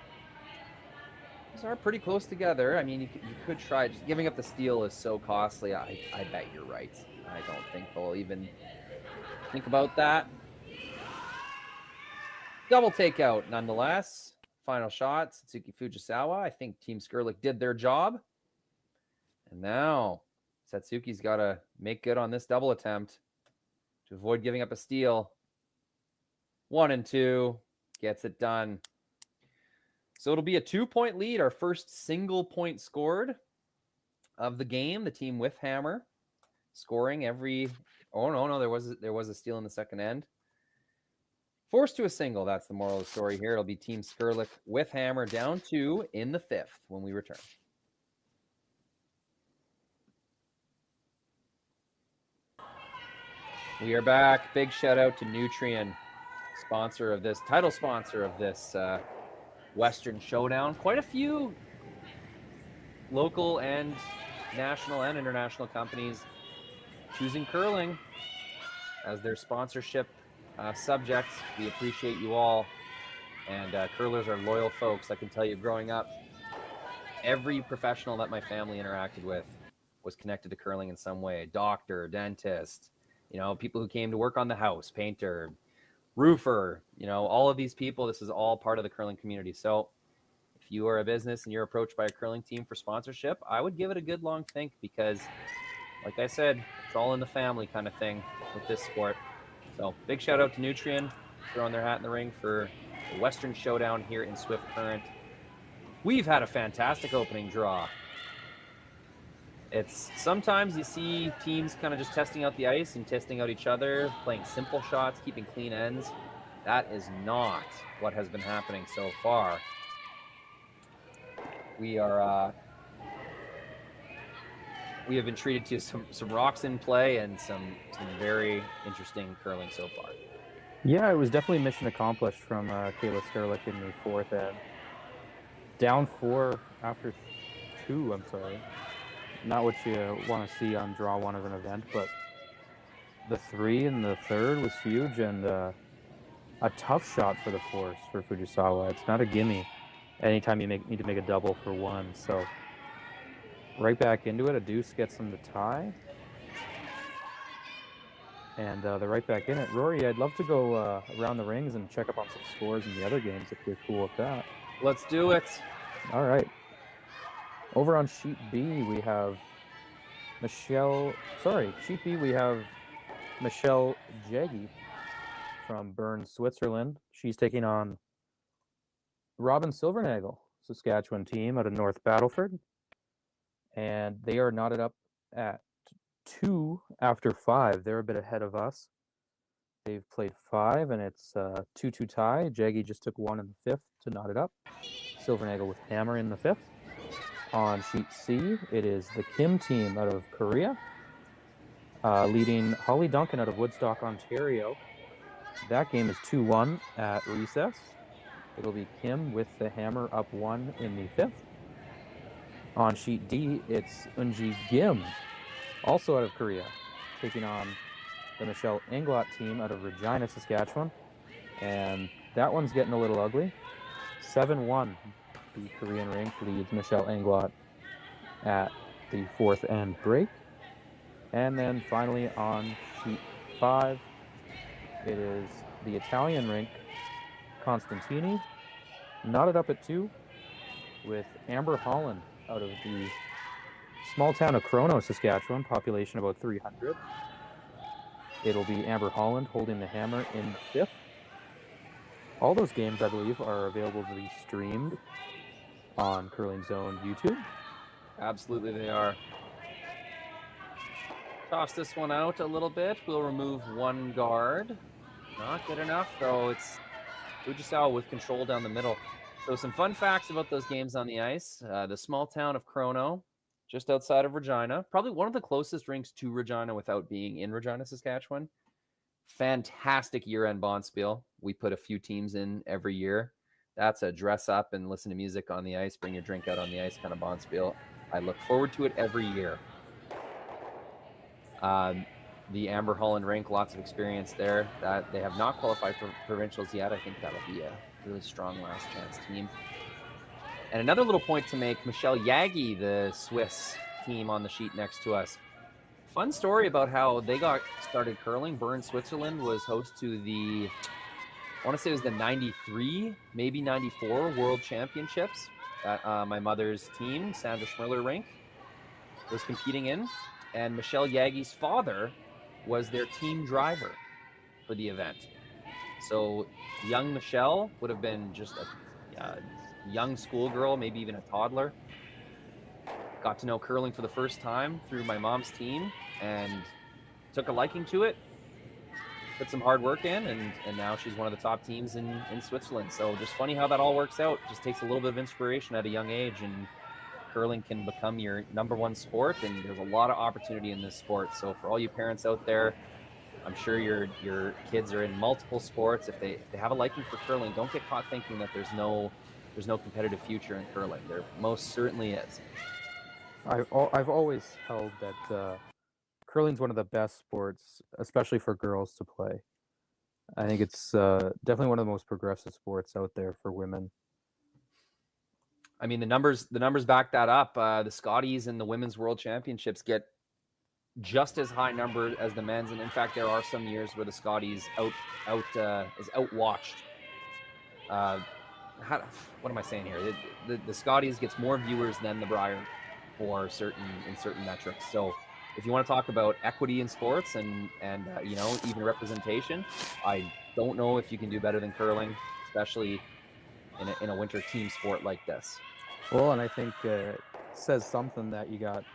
These are pretty close together. I mean, you could try. Just giving up the steal is so costly. I bet you're right. I don't think they'll even think about that. Double takeout, nonetheless. Final shot, Satsuki Fujisawa. I think Team Skirlik did their job. And now Satsuki's got to make good on this double attempt to avoid giving up a steal. 1 and 2 gets it done. So it'll be a 2-point lead, our first single point scored of the game. The team with hammer scoring every. Oh no, there was a steal in the second end. Forced to a single. That's the moral of the story here. It'll be Team Skirlik with hammer down 2 in the 5th when we return. We are back. Big shout out to Nutrien. sponsor of this, title sponsor of this Western Showdown. Quite a few local and national and international companies choosing curling as their sponsorship subject. We appreciate you all. And curlers are loyal folks. I can tell you, growing up, every professional that my family interacted with was connected to curling in some way. Doctor, dentist, people who came to work on the house, painter, roofer, all of these people. This is all part of the curling community. So if you are a business and you're approached by a curling team for sponsorship, I would give it a good long think, because like I said, it's all in the family kind of thing with this sport. So big shout out to Nutrien throwing their hat in the ring for the Western Showdown here in Swift Current. We've had a fantastic opening draw. It's sometimes you see teams kind of just testing out the ice and testing out each other, playing simple shots, keeping clean ends. That is not what has been happening so far. We have been treated to some rocks in play and some very interesting curling so far. Yeah, it was definitely mission accomplished from Kayla Skrlik in the fourth end. Down 4 after 2, I'm sorry. Not what you want to see on draw 1 of an event, but the 3 in the third was huge, and a tough shot for the force for Fujisawa. It's not a gimme anytime you need to make a double for 1. So right back into it. A deuce gets them to tie. And they're right back in it. Rory, I'd love to go around the rings and check up on some scores in the other games if you're cool with that. Let's do it. All right. Over on Sheet B, we have Sheet B, we have Michelle Jaggy from Bern, Switzerland. She's taking on Robin Silvernagel, Saskatchewan team out of North Battleford. And they are knotted up at 2 after 5. They're a bit ahead of us. They've played 5, and it's 2-2 tie. Jaggy just took 1 in the 5th to knot it up. Silvernagel with hammer in the 5th. On Sheet C, it is the Kim team out of Korea, leading Holly Duncan out of Woodstock, Ontario. That game is 2-1 at recess. It'll be Kim with the hammer up 1 in the 5th. On Sheet D, it's Eunji Kim, also out of Korea, taking on the Michelle Englot team out of Regina, Saskatchewan. And that one's getting a little ugly. 7-1. The Korean rink leads Michelle Englot at the 4th end break. And then finally on Sheet 5, it is the Italian rink, Constantini, knotted up at 2 with Amber Holland out of the small town of Crono, Saskatchewan, population about 300. It'll be Amber Holland holding the hammer in the 5th. All those games, I believe, are available to be streamed on Curling Zone YouTube. Absolutely they are. Toss this one out a little bit. We'll remove 1 guard. Not good enough, though. It's Fujisawa with control down the middle. So some fun facts about those games on the ice. The small town of Crono, just outside of Regina. Probably one of the closest rinks to Regina without being in Regina, Saskatchewan. Fantastic year-end bonspiel. We put a few teams in every year. That's a dress up and listen to music on the ice, bring your drink out on the ice kind of bonspiel. I look forward to it every year. The Amber Holland rink, lots of experience there. That they have not qualified for provincials yet. I think that'll be a really strong last chance team. And another little point to make, Michelle Jaggy, the Swiss team on the sheet next to us. Fun story about how they got started curling. Bern, Switzerland was host to the, I want to say it was the 93, maybe 94 World Championships that my mother's team, Sandra Schmurler rink, was competing in. And Michelle Jaggy's father was their team driver for the event. So young Michelle would have been just a young schoolgirl, maybe even a toddler. Got to know curling for the first time through my mom's team and took a liking to it, put some hard work in, and now she's one of the top teams in Switzerland. So just funny how that all works out. Just takes a little bit of inspiration at a young age, and curling can become your #1 sport, and there's a lot of opportunity in this sport. So for all you parents out there, I'm sure your kids are in multiple sports. If they have a liking for curling, don't get caught thinking that there's no competitive future in curling. There most certainly is. I've always held that curling's one of the best sports, especially for girls to play. I think it's definitely one of the most progressive sports out there for women. I mean, the numbers back that up. The Scotties and the Women's World Championships get just as high number as the men's, and in fact, there are some years where the Scotties is outwatched. What am I saying here? The Scotties gets more viewers than the Brier for certain metrics. So, if you want to talk about equity in sports and even representation, I don't know if you can do better than curling, especially in a winter team sport like this. Well, and I think it says something that you got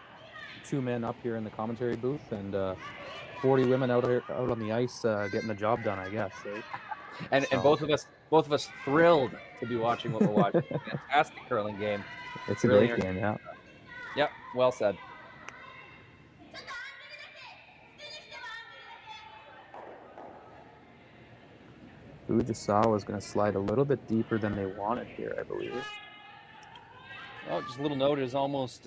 2 men up here in the commentary booth and 40 women out on the ice getting the job done, I guess. Right? And both of us thrilled to be watching what we're watching. Fantastic curling game. It's a great game, yeah. Yep, well said. Fujisawa is going to slide a little bit deeper than they wanted here, I believe. Well, just a little note, it is almost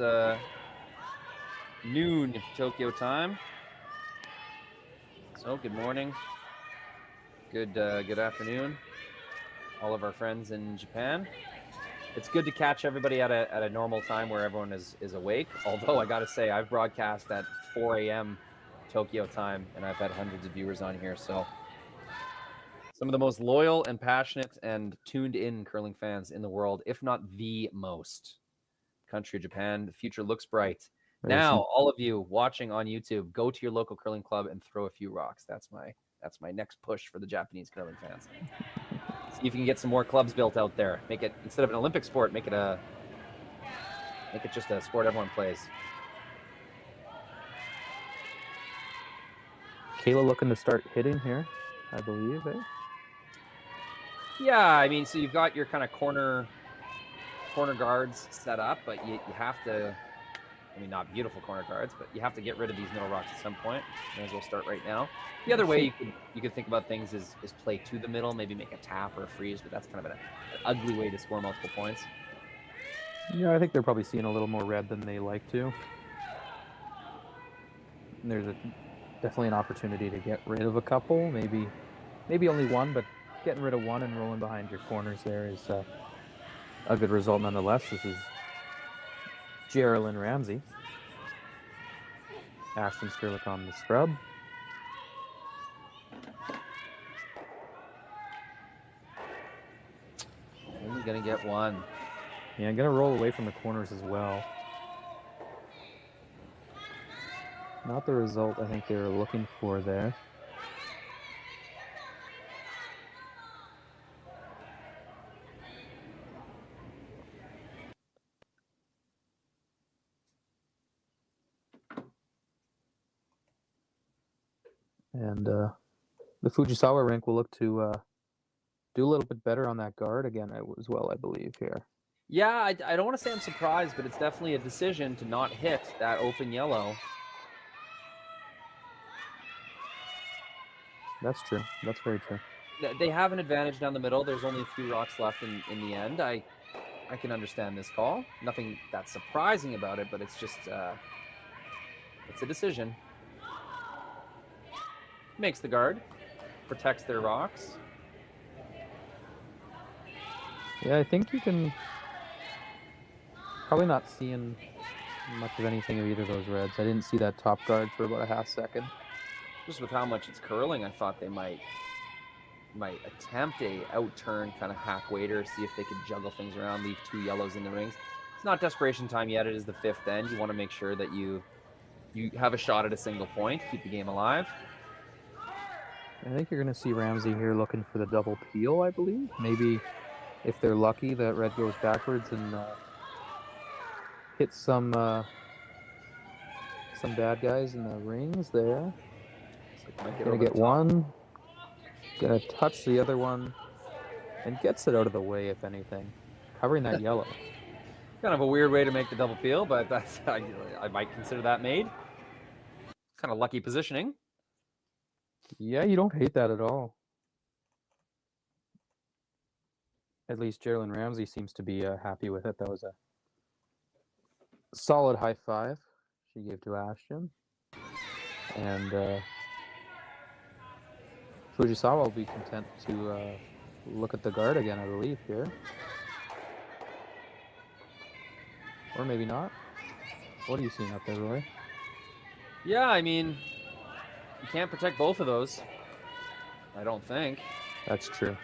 noon Tokyo time. So, good morning. Good afternoon, all of our friends in Japan. It's good to catch everybody at a normal time where everyone is awake. Although I got to say, I've broadcast at 4 a.m. Tokyo time, and I've had hundreds of viewers on here. So some of the most loyal and passionate and tuned in curling fans in the world, if not the most. Country of Japan, the future looks bright. Now, all of you watching on YouTube, go to your local curling club and throw a few rocks. That's my next push for the Japanese curling fans. See if you can get some more clubs built out there. Make it, instead of an Olympic sport, make it just a sport everyone plays. Kayla looking to start hitting here, I believe, eh? Yeah, I mean, so you've got your kind of corner guards set up, but you have to, I mean, not beautiful corner guards, but you have to get rid of these middle rocks at some point. May as well start right now. The other way you could think about things is play to the middle, maybe make a tap or a freeze, but that's kind of an ugly way to score multiple points. Yeah, I think they're probably seeing a little more red than they like to. And there's definitely an opportunity to get rid of a couple, maybe only one, but getting rid of one and rolling behind your corners there is a good result nonetheless. This is Geraldine Ramsey. Ashton Skirick on the scrub. Only going to get one. Yeah, I'm going to roll away from the corners as well. Not the result I think they were looking for there. And the Fujisawa rink will look to do a little bit better on that guard again as well, I believe, here. Yeah, I don't want to say I'm surprised, but it's definitely a decision to not hit that open yellow. That's true. That's very true. They have an advantage down the middle. There's only a few rocks left in the end. I can understand this call. Nothing that surprising about it, but it's just it's a decision. Makes the guard, protects their rocks. Yeah, I think you can probably not seeing much of anything of either of those reds. I didn't see that top guard for about a half second. Just with how much it's curling, I thought they might attempt a outturn kind of hack waiter, see if they could juggle things around, leave two yellows in the rings. It's not desperation time yet. It is the fifth end. You want to make sure that you have a shot at a single point, keep the game alive. I think you're going to see Ramsey here looking for the double peel, I believe. Maybe if they're lucky, that red goes backwards and hits some bad guys in the rings there. Gonna get one, gonna touch the other one, and gets it out of the way, if anything. Covering that yellow. Kind of a weird way to make the double peel, but that's I might consider that made. Kind of lucky positioning. Yeah, you don't hate that at all. At least Geraldine Ramsey seems to be happy with it. That was a solid high five she gave to Ashton. And Fujisawa will be content to look at the guard again, I believe, here. Or maybe not. What are you seeing up there, Roy? Yeah, I mean, you can't protect both of those. I don't think. That's true.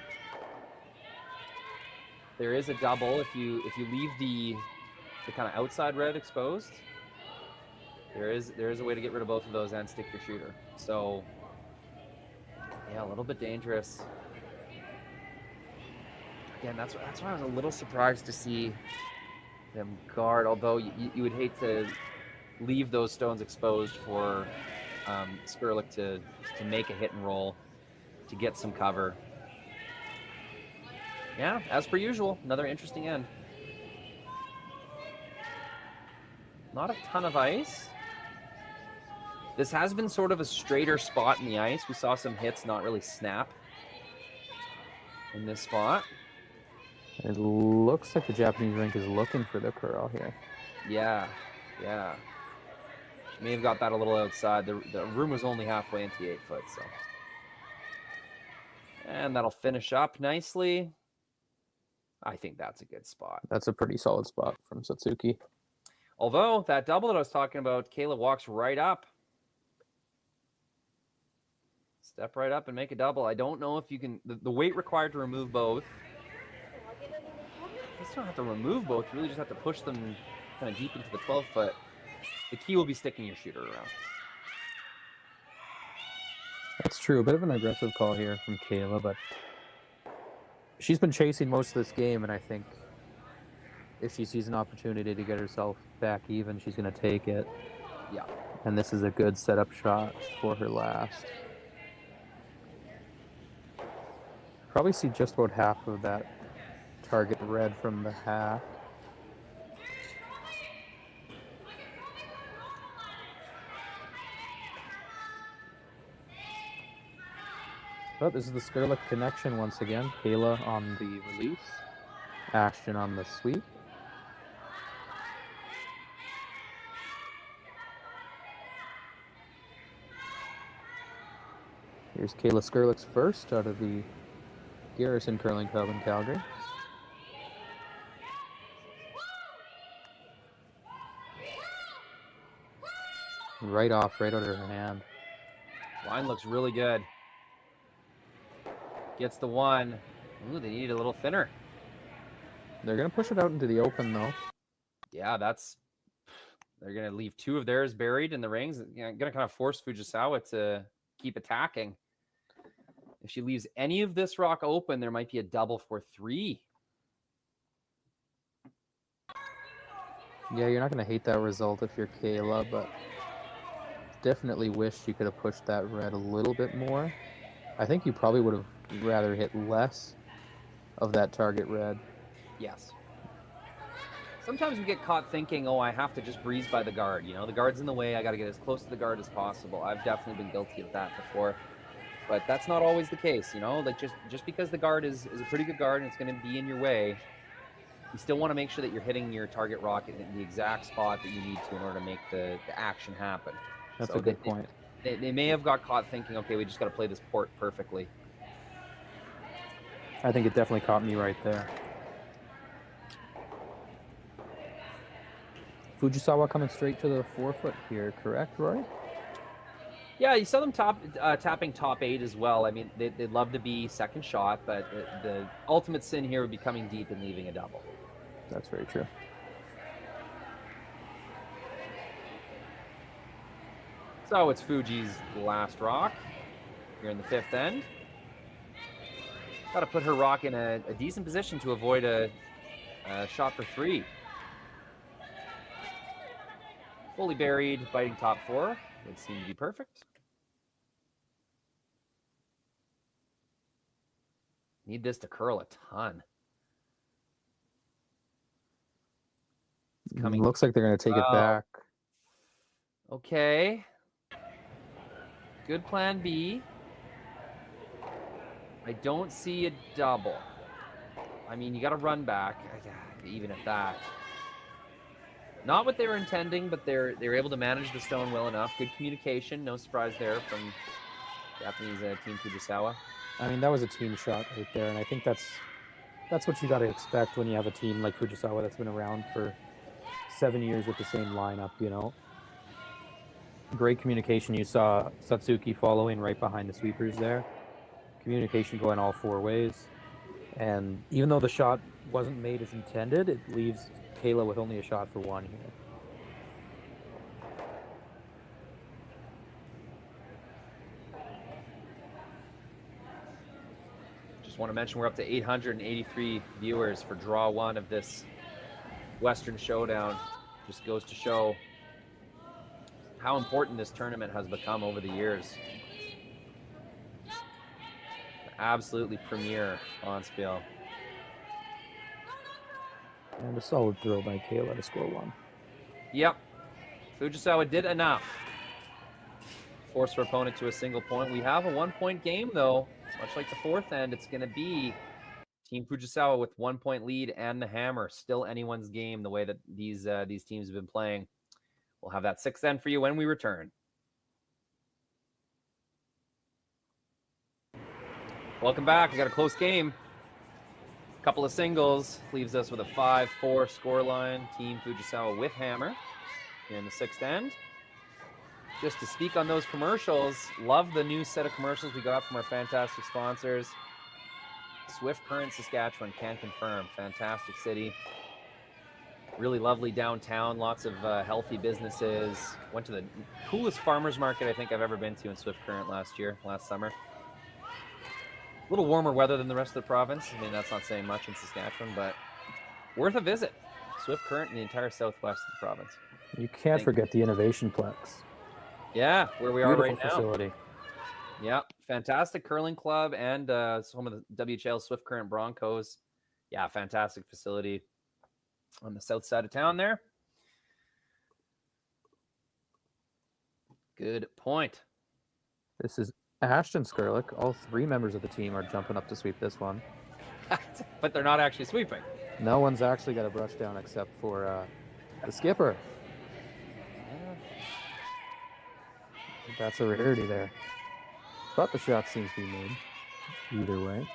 There is a double if you leave the kind of outside red exposed. There is a way to get rid of both of those and stick your shooter. So yeah, a little bit dangerous. Again, that's why I was a little surprised to see them guard. Although you would hate to leave those stones exposed for Skirick to make a hit and roll to get some cover. Yeah, as per usual, another interesting end. Not a ton of ice. This has been sort of a straighter spot in the ice. We saw some hits not really snap in this spot. It looks like the Japanese rink is looking for the curl here. Yeah. May have got that a little outside. The room was only halfway into the 8 foot, so. And that'll finish up nicely. I think that's a good spot. That's a pretty solid spot from Satsuki. Although that double that I was talking about, Kayla walks right up. Step right up and make a double. I don't know if you can, the weight required to remove both. You just don't have to remove both. You really just have to push them kind of deep into the 12 foot. The key will be sticking your shooter around. That's true. A bit of an aggressive call here from Kayla, but she's been chasing most of this game, and I think if she sees an opportunity to get herself back even, she's going to take it. Yeah. And this is a good setup shot for her last. Probably see just about half of that target red from the half. But this is the Skirick connection once again. Kayla on the release, Ashton on the sweep. Here's Kayla Skrlik's first out of the Garrison Curling Club in Calgary. Right off, right out of her hand. Line looks really good. Gets the one. Ooh, they need a little thinner. They're going to push it out into the open, though. Yeah, they're going to leave two of theirs buried in the rings. Going to kind of force Fujisawa to keep attacking. If she leaves any of this rock open, there might be a double for 3. Yeah, you're not going to hate that result if you're Kayla, but definitely wish you could have pushed that red a little bit more. I think you probably would have rather hit less of that target red. Yes. Sometimes we get caught thinking, oh, I have to just breeze by the guard. You know, the guard's in the way. I got to get as close to the guard as possible. I've definitely been guilty of that before. But that's not always the case, you know? Like, just because the guard is a pretty good guard and it's going to be in your way, you still want to make sure that you're hitting your target rocket in the exact spot that you need to in order to make the action happen. That's a good point. They may have got caught thinking, okay, we just got to play this port perfectly. I think it definitely caught me right there. Fujisawa coming straight to the 4 foot here, correct, Roy? Yeah, you saw them tapping top 8 as well. I mean, they'd love to be second shot, but the ultimate sin here would be coming deep and leaving a double. That's very true. So it's Fuji's last rock here in the 5th end. Got to put her rock in a decent position to avoid a shot for 3. Fully buried, biting top 4. Would seem to be perfect. Need this to curl a ton. It's coming. Looks like they're going to take it back. Okay. Good plan B. I don't see a double. I mean, you got to run back, even at that. Not what they were intending, but they're able to manage the stone well enough. Good communication, no surprise there from Japanese team Fujisawa. I mean, that was a team shot right there, and I think that's what you got to expect when you have a team like Fujisawa that's been around for 7 years with the same lineup, you know. Great communication. You saw Satsuki following right behind the sweepers there. Communication going all 4 ways. And even though the shot wasn't made as intended, it leaves Kayla with only a shot for 1 here. Just want to mention we're up to 883 viewers for draw 1 of this Western Showdown. Just goes to show how important this tournament has become over the years. Absolutely premier on spiel. And a solid throw by Kayla to score 1. Yep. Fujisawa did enough. Force her opponent to a single point. We have a 1-point game, though. Much like the 4th end, it's going to be Team Fujisawa with 1-point lead and the hammer. Still anyone's game the way that these teams have been playing. We'll have that 6th end for you when we return. Welcome back. We got a close game. Couple of singles leaves us with a 5-4 scoreline. Team Fujisawa with hammer in the 6th end. Just to speak on those commercials, love the new set of commercials we got from our fantastic sponsors. Swift Current, Saskatchewan, can confirm. Fantastic city. Really lovely downtown. Lots of healthy businesses. Went to the coolest farmers market I think I've ever been to in Swift Current last summer. A little warmer weather than the rest of the province. I mean, that's not saying much in Saskatchewan, but worth a visit. Swift Current in the entire southwest of the province. You can't forget the Innovation Plex. Yeah, where we are right now. Facility. Yeah, fantastic curling club and home of the WHL Swift Current Broncos. Yeah, fantastic facility on the south side of town there. Good point. This is Ashton Skirlik. All 3 members of the team are jumping up to sweep this one. But they're not actually sweeping. No one's actually got a brush down except for the skipper. That's a rarity there. But the shot seems to be made either way.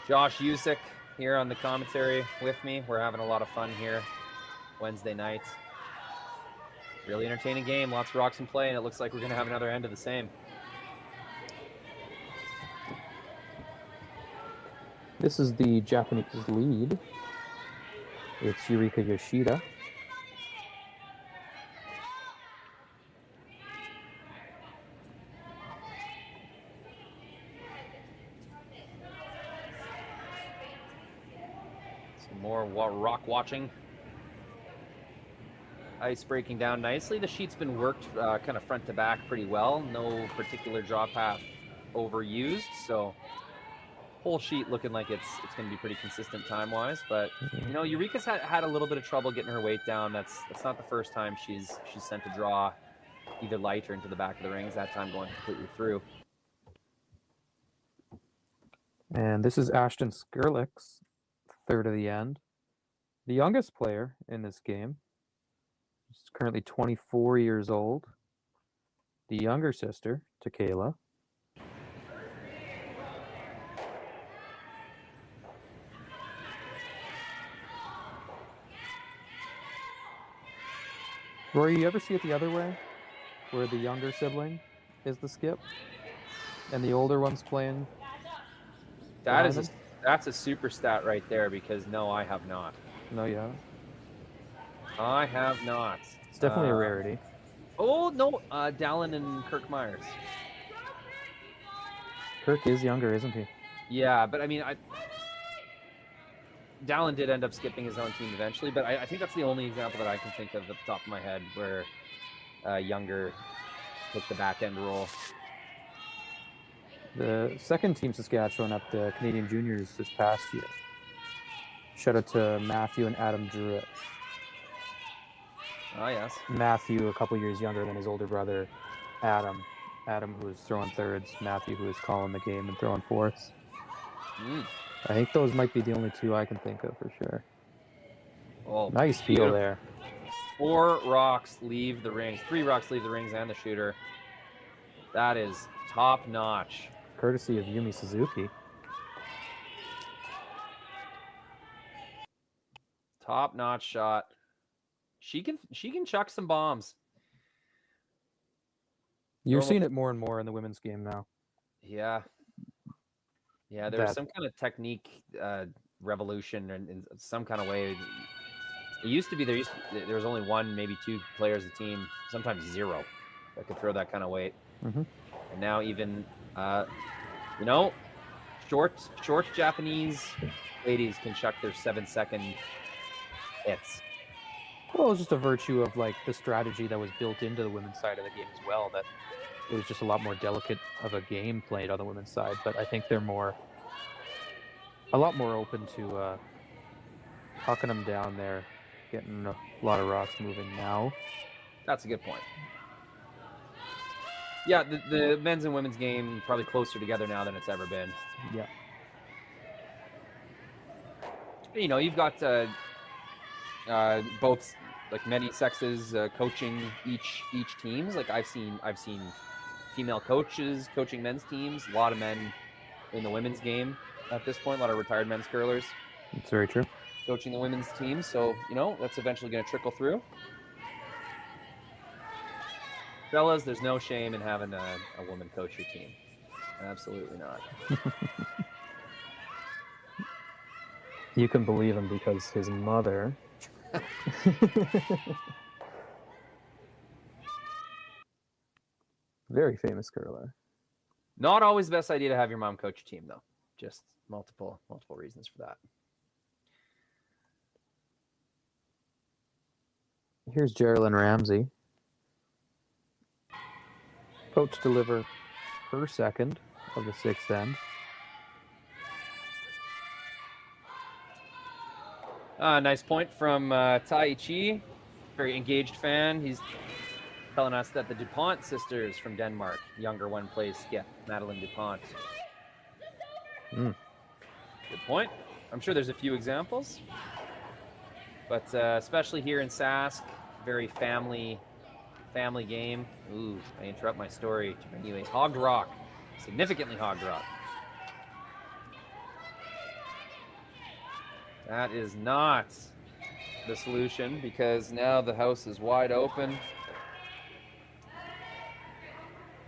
Josh Usick here on the commentary with me. We're having a lot of fun here Wednesday nights. Really entertaining game. Lots of rocks in play, and it looks like we're going to have another end of the same. This is the Japanese lead. It's Eureka Yoshida. Some more rock watching. Ice breaking down nicely. The sheet's been worked kind of front to back pretty well. No particular draw path overused, so whole sheet looking like it's going to be pretty consistent time-wise. But you know, Eureka's had a little bit of trouble getting her weight down. That's not the first time she's sent a draw either light or into the back of the rings. That time going completely through. And this is Ashton Skirlik's 3rd of the end. The youngest player in this game. She's currently 24 years old. The younger sister to Kayla. Rory, you ever see it the other way? Where the younger sibling is the skip and the older one's playing? That's a super stat right there, because no, I have not. No, you haven't? I have not. It's definitely a rarity. Oh, no. Dallin and Kirk Myers. Kirk is younger, isn't he? Yeah, but I mean, Dallin did end up skipping his own team eventually, but I think that's the only example that I can think of at the top of my head where younger took the back end role. The second team Saskatchewan up the Canadian Juniors this past year. Shout out to Matthew and Adam Druitt. Oh, yes. Matthew, a couple years younger than his older brother, Adam. Adam, who was throwing thirds. Matthew, who was calling the game and throwing fourths. I think those might be the only two I can think of for sure. Oh, nice feel there. 4 rocks leave the rings. 3 rocks leave the rings and the shooter. That is top notch. Courtesy of Yumi Suzuki. Top notch shot. She can chuck some bombs. You're seeing it more and more in the women's game now. Yeah. Yeah, there was some kind of technique revolution in some kind of way. It used to be there was only 1, maybe 2 players a team, sometimes 0, that could throw that kind of weight. Mm-hmm. And now even short Japanese ladies can chuck their 7-second hits. Well, it's just a virtue of like the strategy that was built into the women's side of the game as well, that it was just a lot more delicate of a game played on the women's side. But I think they're a lot more open to hucking them down there, getting a lot of rocks moving now. That's a good point. Yeah, the men's and women's game probably closer together now than it's ever been. Yeah. You've got both like many sexes coaching each teams. Like I've seen female coaches coaching men's teams. A lot of men in the women's game at this point. A lot of retired men's curlers. That's very true. Coaching the women's teams, so that's eventually going to trickle through. Fellas, there's no shame in having a woman coach your team. Absolutely not. You can believe him because his mother. Very famous curler. Not always the best idea to have your mom coach your team, though. Just multiple reasons for that. Here's Geraldine Ramsey. Coach deliver her second of the 6th end. Nice point from Tai Chi. Very engaged fan. He's telling us that the DuPont sisters from Denmark, younger one plays skip, Madeline DuPont. Good point. I'm sure there's a few examples. But especially here in Sask, very family game. Ooh, I interrupt my story to bring you a hogged rock. Significantly hogged rock. That is not the solution because now the house is wide open.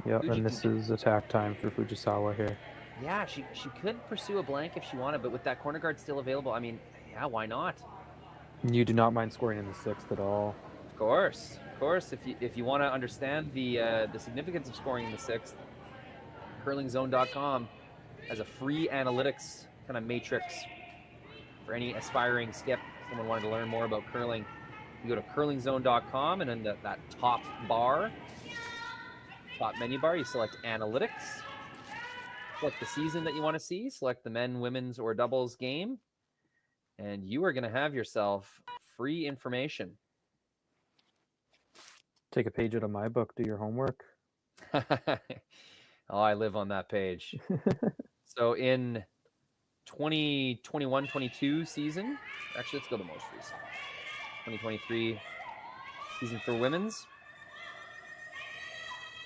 Yeah, and this is attack time for Fujisawa here. Yeah, she could pursue a blank if she wanted, but with that corner guard still available, I mean, yeah, why not? You do not mind scoring in the 6th at all. Of course. If you want to understand the significance of scoring in the 6th, curlingzone.com has a free analytics kind of matrix for any aspiring skip. Someone wanted to learn more about curling. You go to curlingzone.com, and then that top menu bar, you select analytics. Select the season that you want to see. Select the men, women's, or doubles game. And you are going to have yourself free information. Take a page out of my book. Do your homework. Oh, I live on that page. So in 2021-22 season, actually, let's go to the most recent. 2023 season for women's.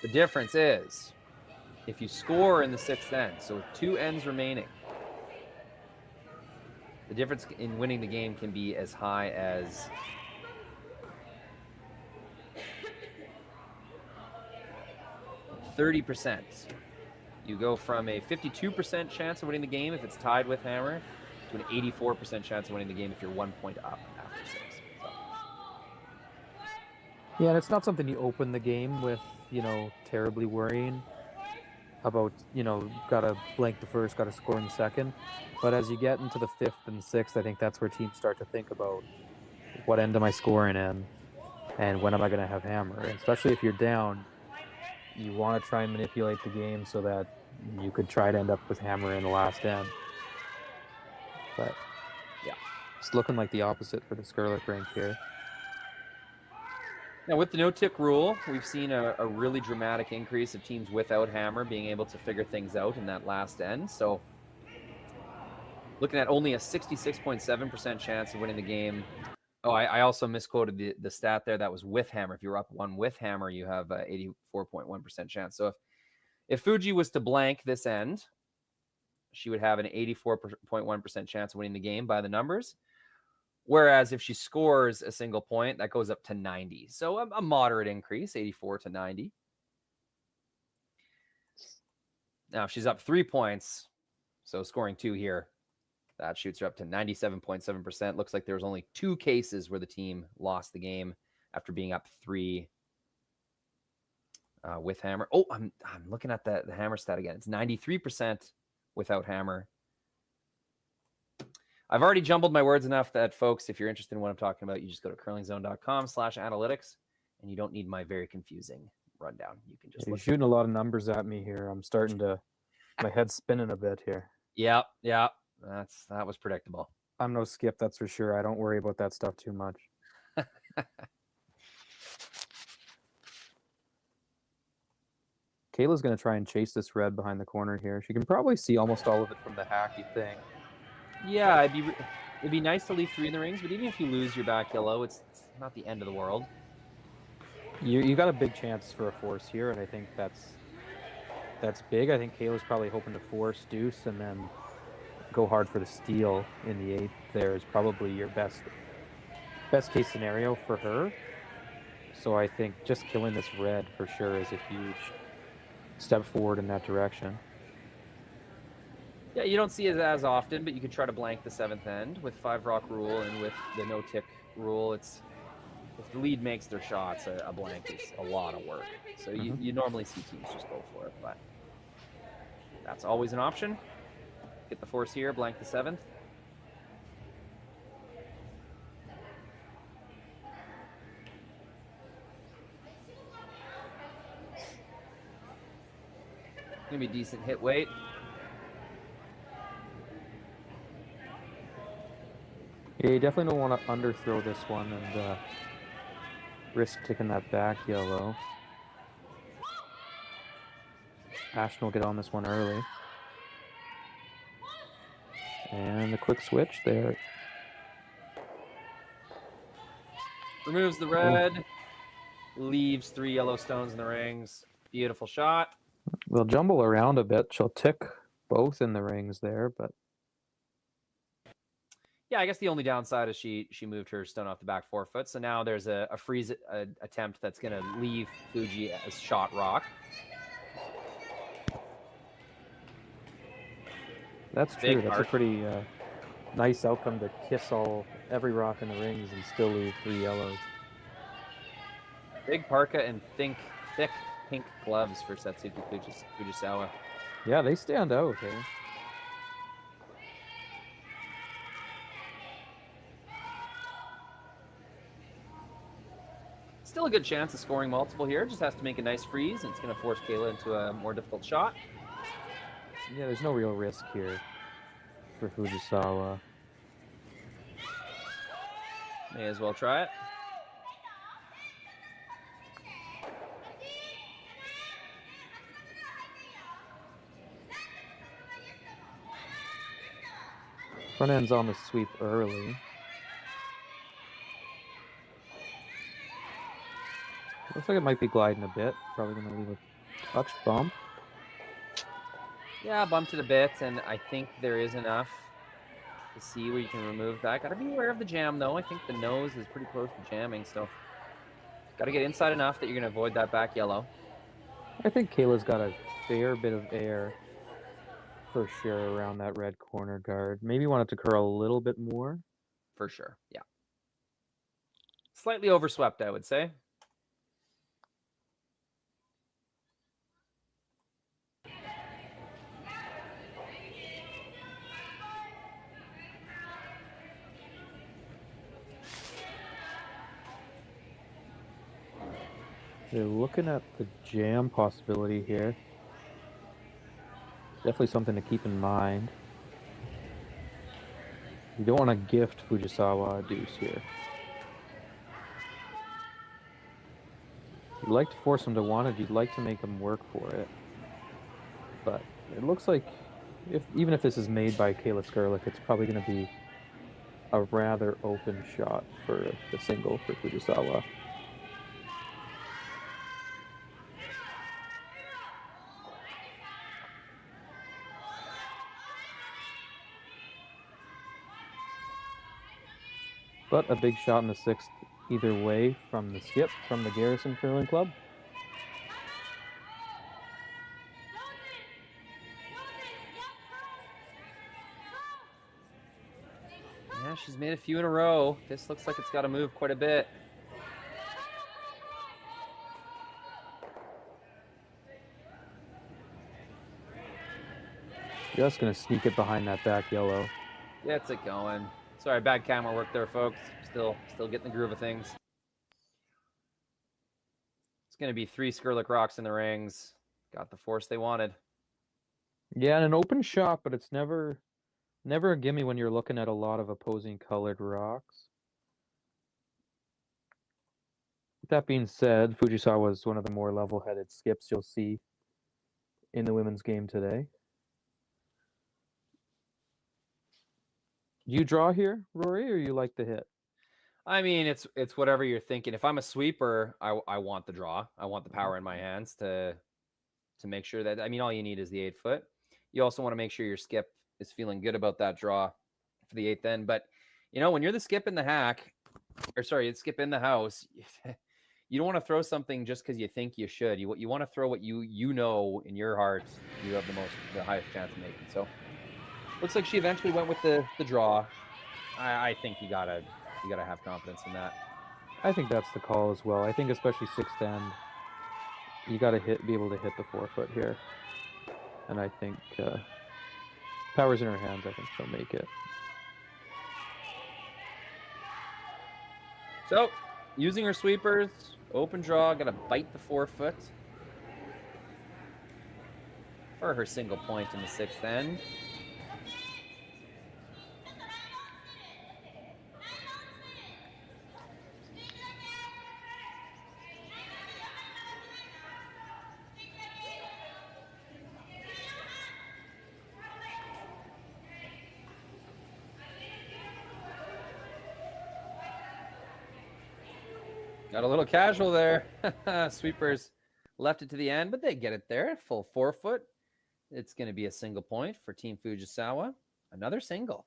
The difference is if you score in the 6th end, so with 2 ends remaining, the difference in winning the game can be as high as 30%. You go from a 52% chance of winning the game if it's tied with hammer to an 84% chance of winning the game if you're 1 point up after 6. So. Yeah, and it's not something you open the game with, terribly worrying about, got to blank the first, got to score in the second. But as you get into the 5th and 6th, I think that's where teams start to think about what end am I scoring in and when am I going to have hammer. And especially if you're down, you want to try and manipulate the game so that you could try to end up with hammer in the last end. But yeah, it's looking like the opposite for the Skirlik rink here. Now, with the no-tick rule, we've seen a really dramatic increase of teams without hammer being able to figure things out in that last end. So looking at only a 66.7% chance of winning the game. Oh, I also misquoted the stat there. That was with hammer. If you're up one with hammer, you have a 84.1% chance. So if Fuji was to blank this end, she would have an 84.1% chance of winning the game by the numbers. Whereas if she scores a single point, that goes up to 90. So a moderate increase, 84 to 90. Now, if she's up 3 points, so scoring 2 here, that shoots her up to 97.7%. Looks like there was only 2 cases where the team lost the game after being up 3 with hammer. Oh, I'm looking at the hammer stat again. It's 93% without hammer. I've already jumbled my words enough that, folks, if you're interested in what I'm talking about, you just go to curlingzone.com/analytics, and you don't need my very confusing rundown. You can just You're shooting a lot of numbers at me here. I'm starting to, my head's spinning a bit here. Yeah. That was predictable. I'm no Skip, that's for sure. I don't worry about that stuff too much. Kayla's going to try and chase this red behind the corner here. She can probably see almost all of it from the hacky thing. Yeah, it'd be nice to leave 3 in the rings, but even if you lose your back yellow, it's not the end of the world. You got a big chance for a force here, and I think that's big. I think Kayla's probably hoping to force deuce and then go hard for the steal in the 8th. There is probably your best case scenario for her. So I think just killing this red for sure is a huge step forward in that direction. Yeah, you don't see it as often, but you could try to blank the 7th end with 5 rock rule and with the no tick rule. It's if the lead makes their shots, a blank is a lot of work. So you normally see teams just go for it, but that's always an option. Get the force here, blank the 7th. Gonna be decent hit weight. Yeah, you definitely don't want to underthrow this one and risk taking that back yellow. Ashton will get on this one early. And the quick switch there. Removes the red. Leaves 3 yellow stones in the rings. Beautiful shot. They'll jumble around a bit. She'll tick both in the rings there, but yeah, I guess the only downside is she moved her stone off the back 4 foot. So now there's a freeze attempt that's going to leave Fuji as shot rock. That's true. That's a pretty nice outcome to kiss every rock in the rings and still leave 3 yellows. Big parka and thick pink gloves for Satsuki Fujisawa. Yeah, they stand out here. Still a good chance of scoring multiple here. Just has to make a nice freeze, and it's going to force Kayla into a more difficult shot. Yeah, there's no real risk here for Fujisawa. May as well try it. Front end's on the sweep early. Looks like it might be gliding a bit. Probably going to leave a touch bump. Yeah, bumped it a bit, and I think there is enough to see where you can remove that. Got to be aware of the jam, though. I think the nose is pretty close to jamming, so got to get inside enough that you're going to avoid that back yellow. I think Kayla's got a fair bit of air for sure around that red corner guard. Maybe want it to curl a little bit more. For sure, yeah. Slightly overswept, I would say. They're looking at the jam possibility here. Definitely something to keep in mind. You don't want to gift Fujisawa a deuce here. You'd like to force him to want it. You'd like to make him work for it. But it looks like even if this is made by Kayla Skrlik, it's probably going to be a rather open shot for the single for Fujisawa. But a big shot in the sixth either way from the skip from the Garrison Curling Club. Yeah, she's made a few in a row. This looks like it's got to move quite a bit. Just going to sneak it behind that back yellow. Gets it going. Sorry, bad camera work there, folks. Still getting the groove of things. It's going to be 3 Skrlik rocks in the rings. Got the force they wanted. Yeah, and an open shot, but it's never a gimme when you're looking at a lot of opposing colored rocks. That being said, Fujisawa is one of the more level-headed skips you'll see in the women's game today. Do you draw here, Rory, or you like the hit? I mean, it's whatever you're thinking. If I'm a sweeper, I want the draw. I want the power in my hands to make sure that, I mean, all you need is the 8 foot. You also want to make sure your skip is feeling good about that draw for the 8th end. But, you know, when you're the skip in the hack, or sorry, it's skip in the house, you don't want to throw something just because you think you should. You want to throw what you know in your heart you have the highest chance of making. So looks like she eventually went with the draw. I think you gotta have confidence in that. I think that's the call as well. I think especially 6th end, you gotta be able to hit the 4 foot here. And I think power's in her hands. I think she'll make it. So, using her sweepers, open draw, got to bite the 4 foot for her single point in the 6th end. Got a little casual there. Sweepers left it to the end, but they get it there. Full 4 foot. It's going to be a single point for Team Fujisawa. Another single.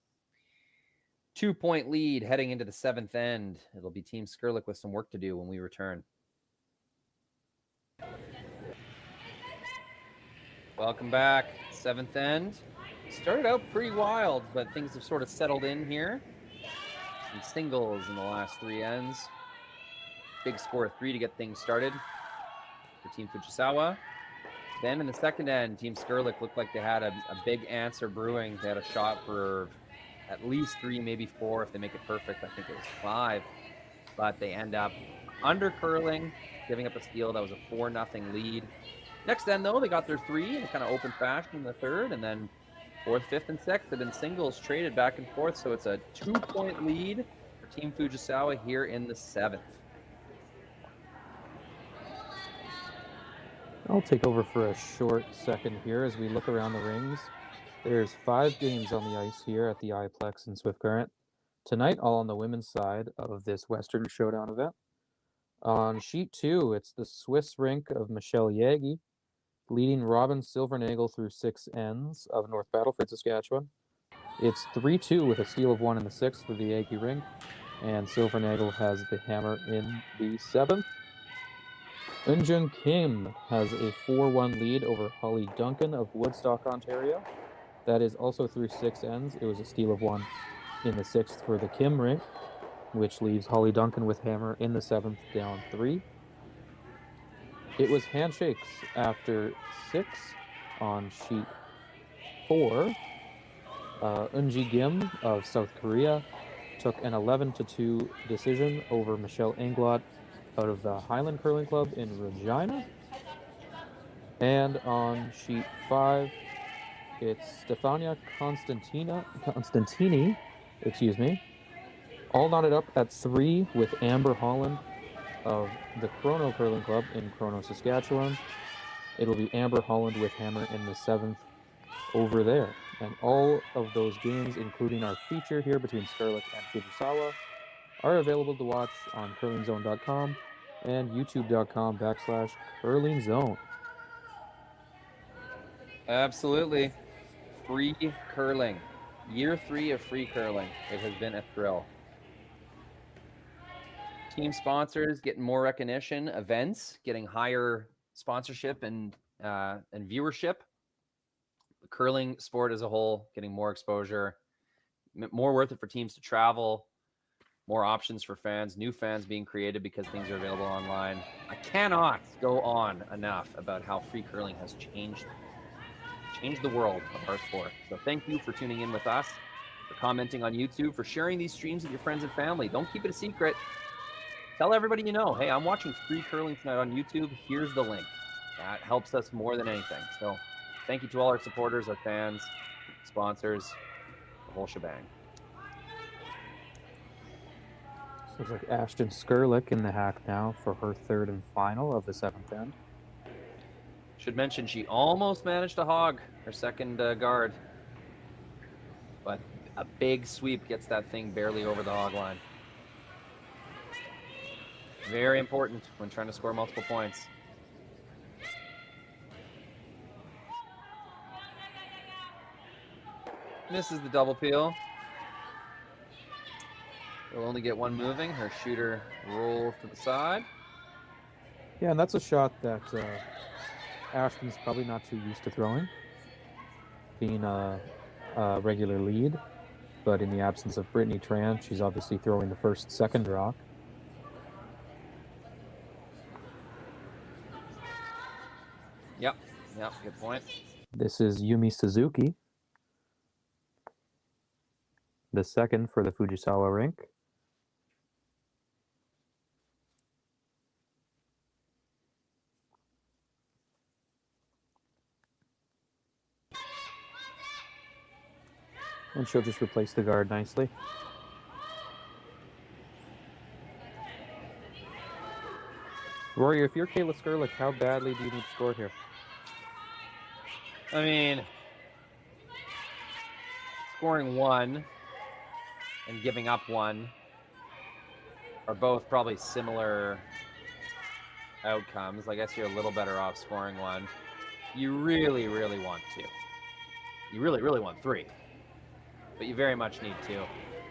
2-point lead heading into the 7th end. It'll be Team Skrlik with some work to do when we return. Welcome back. 7th end. Started out pretty wild, but things have sort of settled in here. Some singles in the last 3 ends. Big score of 3 to get things started for Team Fujisawa. Then in the 2nd end, Team Skrlik looked like they had a big answer brewing. They had a shot for at least 3, maybe 4 if they make it perfect. I think it was 5. But they end up under curling, giving up a steal. That was a 4-0 lead. Next end, though, they got their 3 in a kind of open fashion in the 3rd. And then 4th, 5th, and 6th have been singles traded back and forth. So it's a 2-point lead for Team Fujisawa here in the 7th. I'll take over for a short second here as we look around the rings. There's 5 games on the ice here at the iPlex in Swift Current. Tonight, all on the women's side of this Western Showdown event. On sheet 2, it's the Swiss rink of Michelle Yagi, leading Robin Silvernagel through 6 ends of North Battleford, Saskatchewan. It's 3-2 with a steal of 1 in the 6th for the Yagi rink, and Silvernagel has the hammer in the 7th. Eunjun Kim has a 4-1 lead over Holly Duncan of Woodstock, Ontario. That is also through 6 ends. It was a steal of 1 in the 6th for the Kim rink, which leaves Holly Duncan with hammer in the 7th, down 3. It was handshakes after 6 on sheet 4. Eunji Kim of South Korea took an 11-2 decision over Michelle Englot out of the Highland Curling Club in Regina. And on sheet 5, it's Stefania Constantini, all knotted up at 3 with Amber Holland of the Chrono Curling Club in Chrono, Saskatchewan. It'll be Amber Holland with Hammer in the 7th over there. And all of those games, including our feature here between Skrlik and Fujisawa, are available to watch on curlingzone.com and youtube.com/curlingzone. Absolutely. Free curling. Year 3 of free curling. It has been a thrill. Team sponsors getting more recognition, events getting higher sponsorship and viewership. The curling sport as a whole getting more exposure, more worth it for teams to travel, more options for fans, new fans being created because things are available online. I cannot go on enough about how free curling has changed the world of our sport. So thank you for tuning in with us, for commenting on YouTube, for sharing these streams with your friends and family. Don't keep it a secret. Tell everybody you know, hey, I'm watching free curling tonight on YouTube. Here's the link. That helps us more than anything. So thank you to all our supporters, our fans, sponsors, the whole shebang. Looks like Ashton Skrlik in the hack now for her 3rd and final of the 7th end. Should mention she almost managed to hog her 2nd guard, but a big sweep gets that thing barely over the hog line. Very important when trying to score multiple points. Misses the double peel. Will only get one moving. Her shooter rolls to the side. Yeah, and that's a shot that Ashton's probably not too used to throwing, being a regular lead. But in the absence of Brittany Tran, she's obviously throwing the 1st, 2nd rock. Yep, good point. This is Yumi Suzuki, the 2nd for the Fujisawa rink. And she'll just replace the guard nicely. Rory, if you're Kayla Skrlik, how badly do you need to score here? I mean, scoring 1 and giving up 1 are both probably similar outcomes. I guess you're a little better off scoring 1. You really, really want 2. You really, really want 3. But you very much need 2.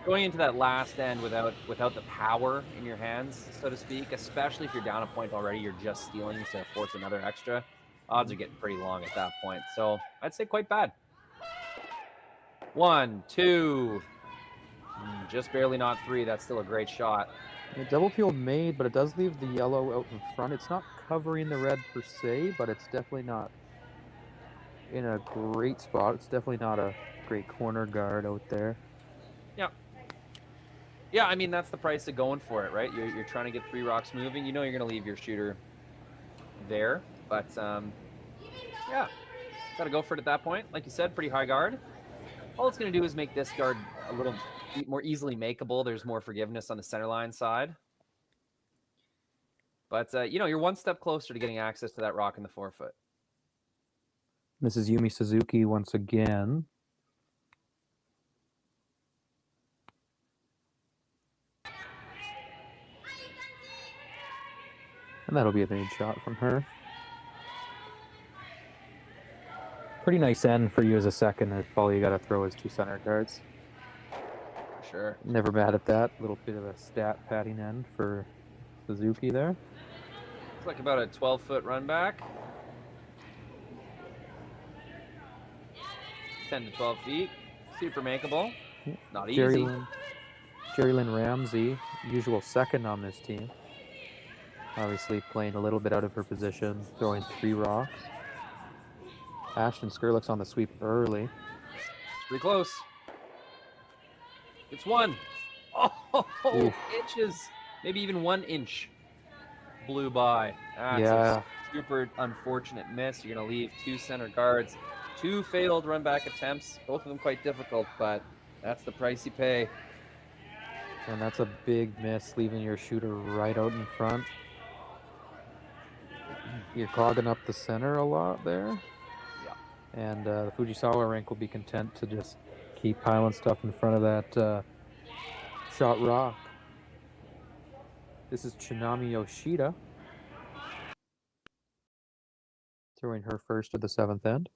Going into that last end without the power in your hands, so to speak, especially if you're down a point already, you're just stealing to force another extra. Odds are getting pretty long at that point. So I'd say quite bad. 1, 2. Just barely not 3. That's still a great shot. The double peel made, but it does leave the yellow out in front. It's not covering the red per se, but it's definitely not in a great spot. It's definitely not a great corner guard out there. Yeah, I mean, that's the price of going for it, right? You're trying to get 3 rocks moving. You know you're going to leave your shooter there. But, yeah, got to go for it at that point. Like you said, pretty high guard. All it's going to do is make this guard a little more easily makeable. There's more forgiveness on the center line side. But, you're one step closer to getting access to that rock in the 4-foot. This is Yumi Suzuki once again. And that'll be a made shot from her. Pretty nice end for you as a 2nd if all you got to throw is 2 center guards. For sure. Never bad at that. A little bit of a stat padding end for Suzuki there. Looks like about a 12-foot run back. 10 to 12 feet. Super makeable. Not easy. Jerry Lynn Ramsey, usual 2nd on this team. Obviously playing a little bit out of her position, throwing 3 rocks. Ashton Skrlik's on the sweep early. Pretty close. It's 1. Oh, inches. Maybe even 1 inch. Blew by. That's a super unfortunate miss. You're going to leave 2 center guards. 2 failed run back attempts. Both of them quite difficult, but that's the price you pay. And that's a big miss, leaving your shooter right out in front. You're clogging up the center a lot there. Yeah. And the Fujisawa rink will be content to just keep piling stuff in front of that shot rock. This is Chinami Yoshida, throwing her first of the 7th end.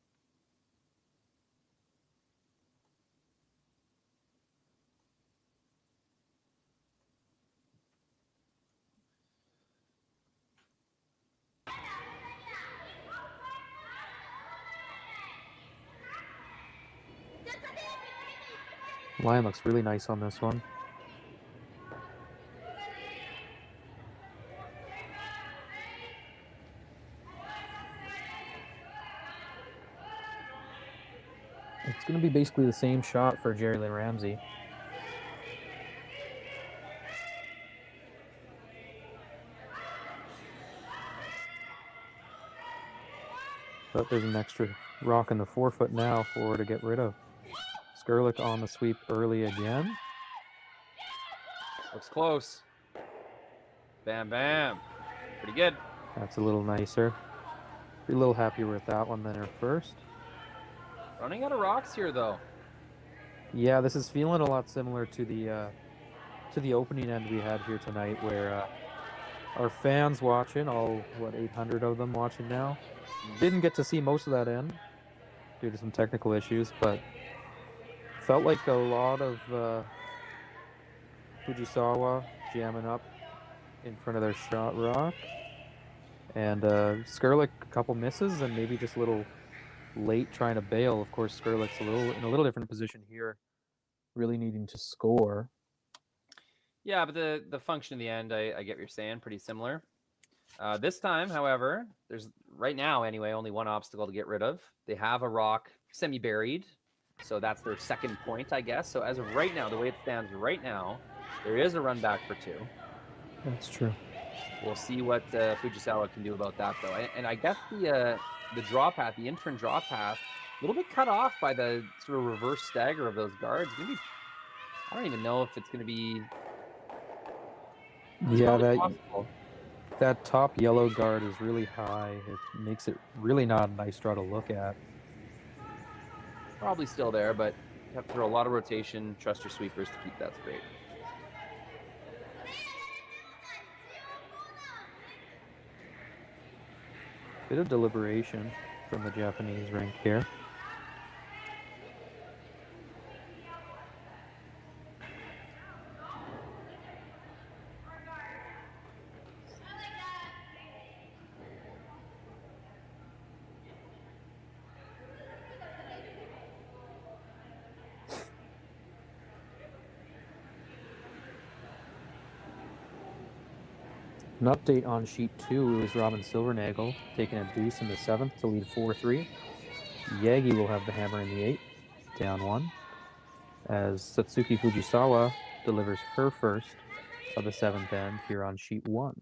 Line looks really nice on this one. It's going to be basically the same shot for Jerry Lynn Ramsey. But there's an extra rock in the 4-foot now for her to get rid of. Skirlik on the sweep early again. Looks close. Bam, bam. Pretty good. That's a little nicer. Be a little happier with that one than her first. Running out of rocks here, though. Yeah, this is feeling a lot similar to the opening end we had here tonight, where our fans watching, all, 800 of them watching now, didn't get to see most of that end due to some technical issues, but felt like a lot of Fujisawa jamming up in front of their shot rock. And Skirlik, a couple misses and maybe just a little late trying to bail. Of course, Skirlik's in a little different position here, really needing to score. Yeah, but the function in the end, I get what you're saying, pretty similar. This time, however, there's, right now anyway, only one obstacle to get rid of. They have a rock semi-buried, so that's their second point, I guess. So as of right now, the way it stands right now, there is a run back for 2. That's true. We'll see what Fujisawa can do about that, though. And I guess the draw path, the in-turn draw path, a little bit cut off by the sort of reverse stagger of those guards. Maybe, I don't even know if it's going to be... Yeah, that top yellow guard is really high. It makes it really not a nice draw to look at. Probably still there, but you have to throw a lot of rotation, trust your sweepers to keep that straight. Bit of deliberation from the Japanese rink here. An update on sheet 2 is Robin Silvernagel taking a deuce in the 7th to lead 4-3. Yagi will have the hammer in the 8th, down 1, as Satsuki Fujisawa delivers her first of the 7th end here on sheet 1.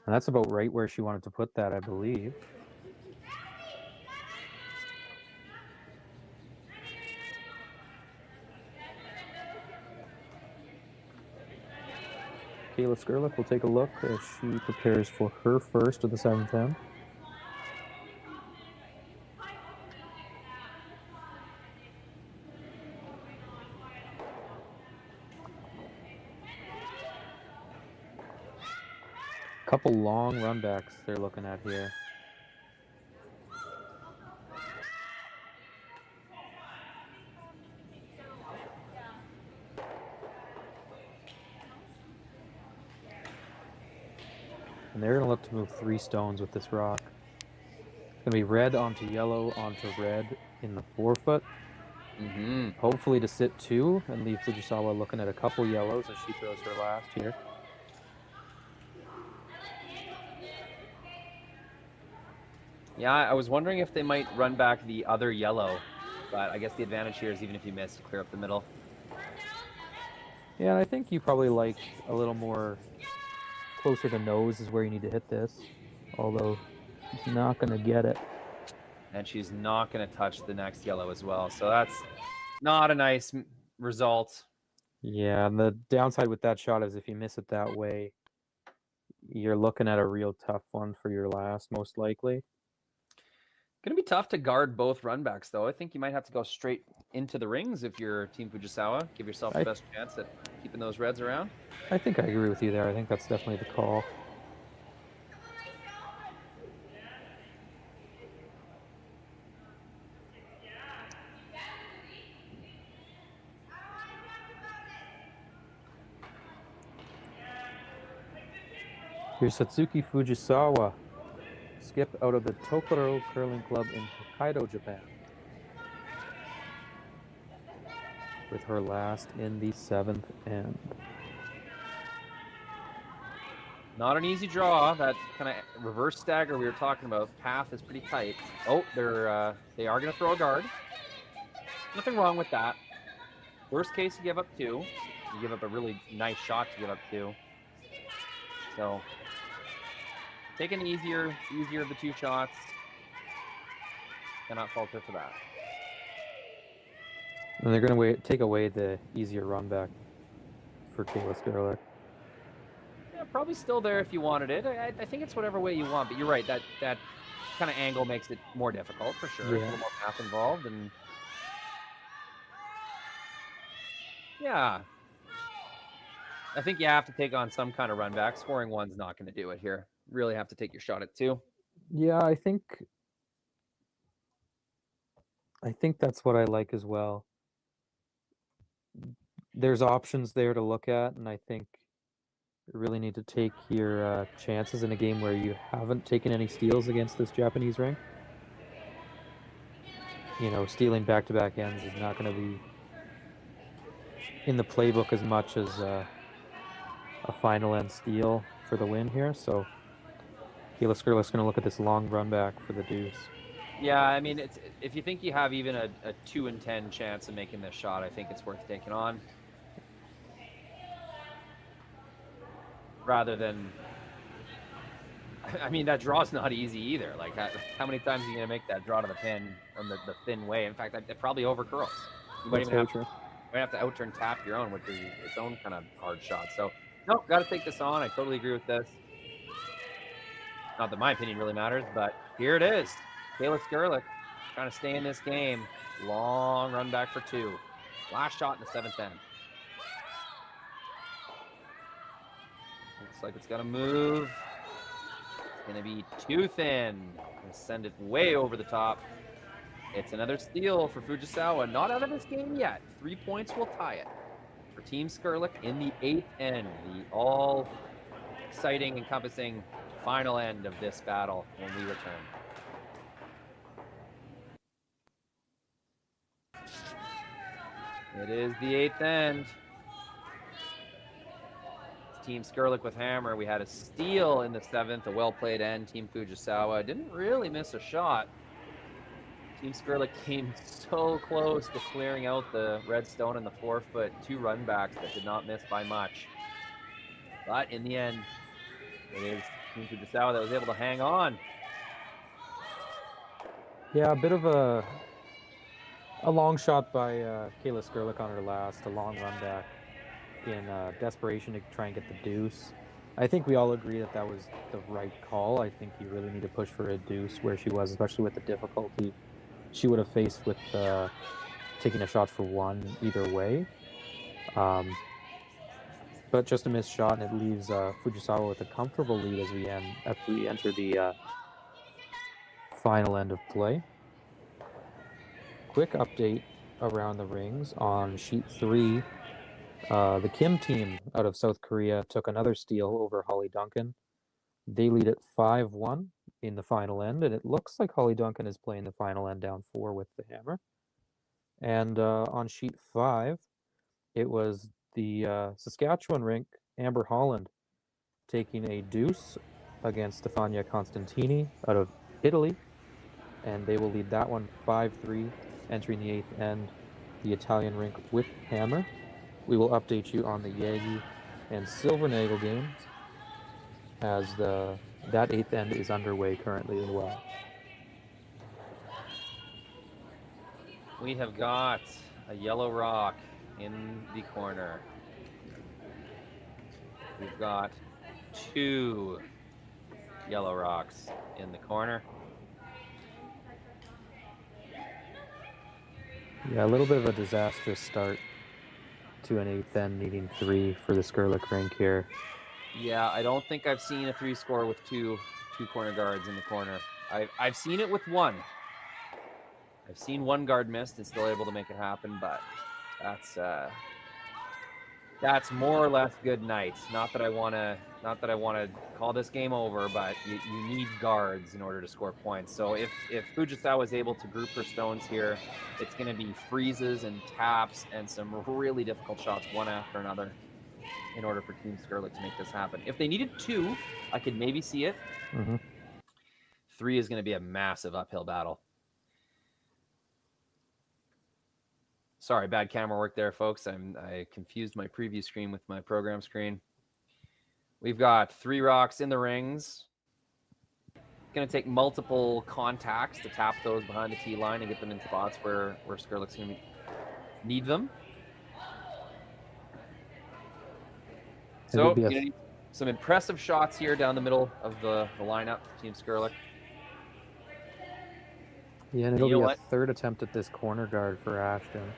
And that's about right where she wanted to put that, I believe. Kayla Skrlik will take a look as she prepares for her first of the 7th end. Couple long runbacks they're looking at here. And they're going to look to move 3 stones with this rock. It's going to be red onto yellow onto red in the 4-foot. Hopefully to sit 2 and leave Fujisawa looking at a couple yellows as she throws her last here. Yeah, I was wondering if they might run back the other yellow, but I guess the advantage here is even if you miss, to clear up the middle. Yeah, I think you probably like a little more closer to nose is where you need to hit this. Although he's not going to get it. And she's not going to touch the next yellow as well. So that's not a nice result. Yeah, and the downside with that shot is if you miss it that way, you're looking at a real tough one for your last, most likely. Going to be tough to guard both runbacks, though. I think you might have to go straight into the rings if you're Team Fujisawa. Give yourself the best chance at keeping those reds around. I think I agree with you there. I think that's definitely the call. Here's Satsuki Fujisawa, skip out of the Tokoro Curling Club in Hokkaido, Japan, with her last in the 7th end. Not an easy draw. That kind of reverse stagger we were talking about. Path is pretty tight. Oh, they are going to throw a guard. Nothing wrong with that. Worst case, you give up 2. You give up a really nice shot to give up 2. So take an easier of the 2 shots. Cannot falter for that. And they're going to take away the easier run back for Kayla Skrlik. Yeah, probably still there if you wanted it. I think it's whatever way you want, but you're right. That kind of angle makes it more difficult for sure. Yeah. A little more path involved, and yeah, I think you have to take on some kind of run back. Scoring 1's not going to do it here. Really have to take your shot at 2. Yeah, I think that's what I like as well. There's options there to look at, and I think you really need to take your chances in a game where you haven't taken any steals against this Japanese ring. You know, stealing back-to-back ends is not going to be in the playbook as much as a final end steal for the win here. So Kayla Skrlik's going to look at this long run back for the deuce. Yeah, I mean, it's if you think you have even a 2 in 10 chance of making this shot, I think it's worth taking on. Rather than, I mean, that draw's not easy either. Like, how many times are you going to make that draw to the pin on the thin way? In fact, it probably overcurls. You might even have to out-turn tap your own, which is its own kind of hard shot. So, no, got to take this on. I totally agree with this. Not that my opinion really matters, but here it is. Kayla Skrlik trying to stay in this game. Long run back for 2. Last shot in the 7th end. Looks like it's going to move. It's going to be too thin. Gonna send it way over the top. It's another steal for Fujisawa. Not out of this game yet. 3 points will tie it for Team Skirlik in the 8th end. The all exciting, encompassing final end of this battle when we return. It is the 8th end. It's Team Skirlik with hammer. We had a steal in the 7th, a well-played end. Team Fujisawa didn't really miss a shot. Team Skirlik came so close to clearing out the red stone and the 4-foot 2 run backs that did not miss by much. But in the end, it is Team Fujisawa that was able to hang on. Yeah, a bit of a long shot by Kayla Skrlik on her last, a long run back in desperation to try and get the deuce. I think we all agree that was the right call. I think you really need to push for a deuce where she was, especially with the difficulty she would have faced with taking a shot for 1 either way. But just a missed shot, and it leaves Fujisawa with a comfortable lead as we enter the final end of play. Quick update around the rings on sheet 3. The Kim team out of South Korea took another steal over Holly Duncan. They lead at 5-1 in the final end, and it looks like Holly Duncan is playing the final end down 4 with the hammer. And on sheet 5, it was the Saskatchewan rink, Amber Holland, taking a deuce against Stefania Constantini out of Italy, and they will lead that one 5-3, entering the 8th end, the Italian rink with hammer. We will update you on the Yagi and Silvernagel games as that 8th end is underway currently as well. We have got a yellow rock in the corner. We've got 2 yellow rocks in the corner. Yeah, a little bit of a disastrous start to an 8th end, needing 3 for the Skirlik rink here. Yeah, I don't think I've seen a 3 score with two corner guards in the corner. I've seen it with 1. I've seen 1 guard missed and still able to make it happen, but that's more or less good night. Not that I want to call this game over, but you need guards in order to score points. So if Fujisawa is able to group her stones here, it's going to be freezes and taps and some really difficult shots one after another in order for Team Skirlik to make this happen. If they needed 2, I could maybe see it. 3 is going to be a massive uphill battle. Sorry, bad camera work there, folks. I confused my preview screen with my program screen. We've got 3 rocks in the rings. It's going to take multiple contacts to tap those behind the tee line and get them in spots where Skirlik's going to need them. So, some impressive shots here down the middle of the lineup, Team Skirlik. Yeah, and it'll be a 3rd attempt at this corner guard for Ashton.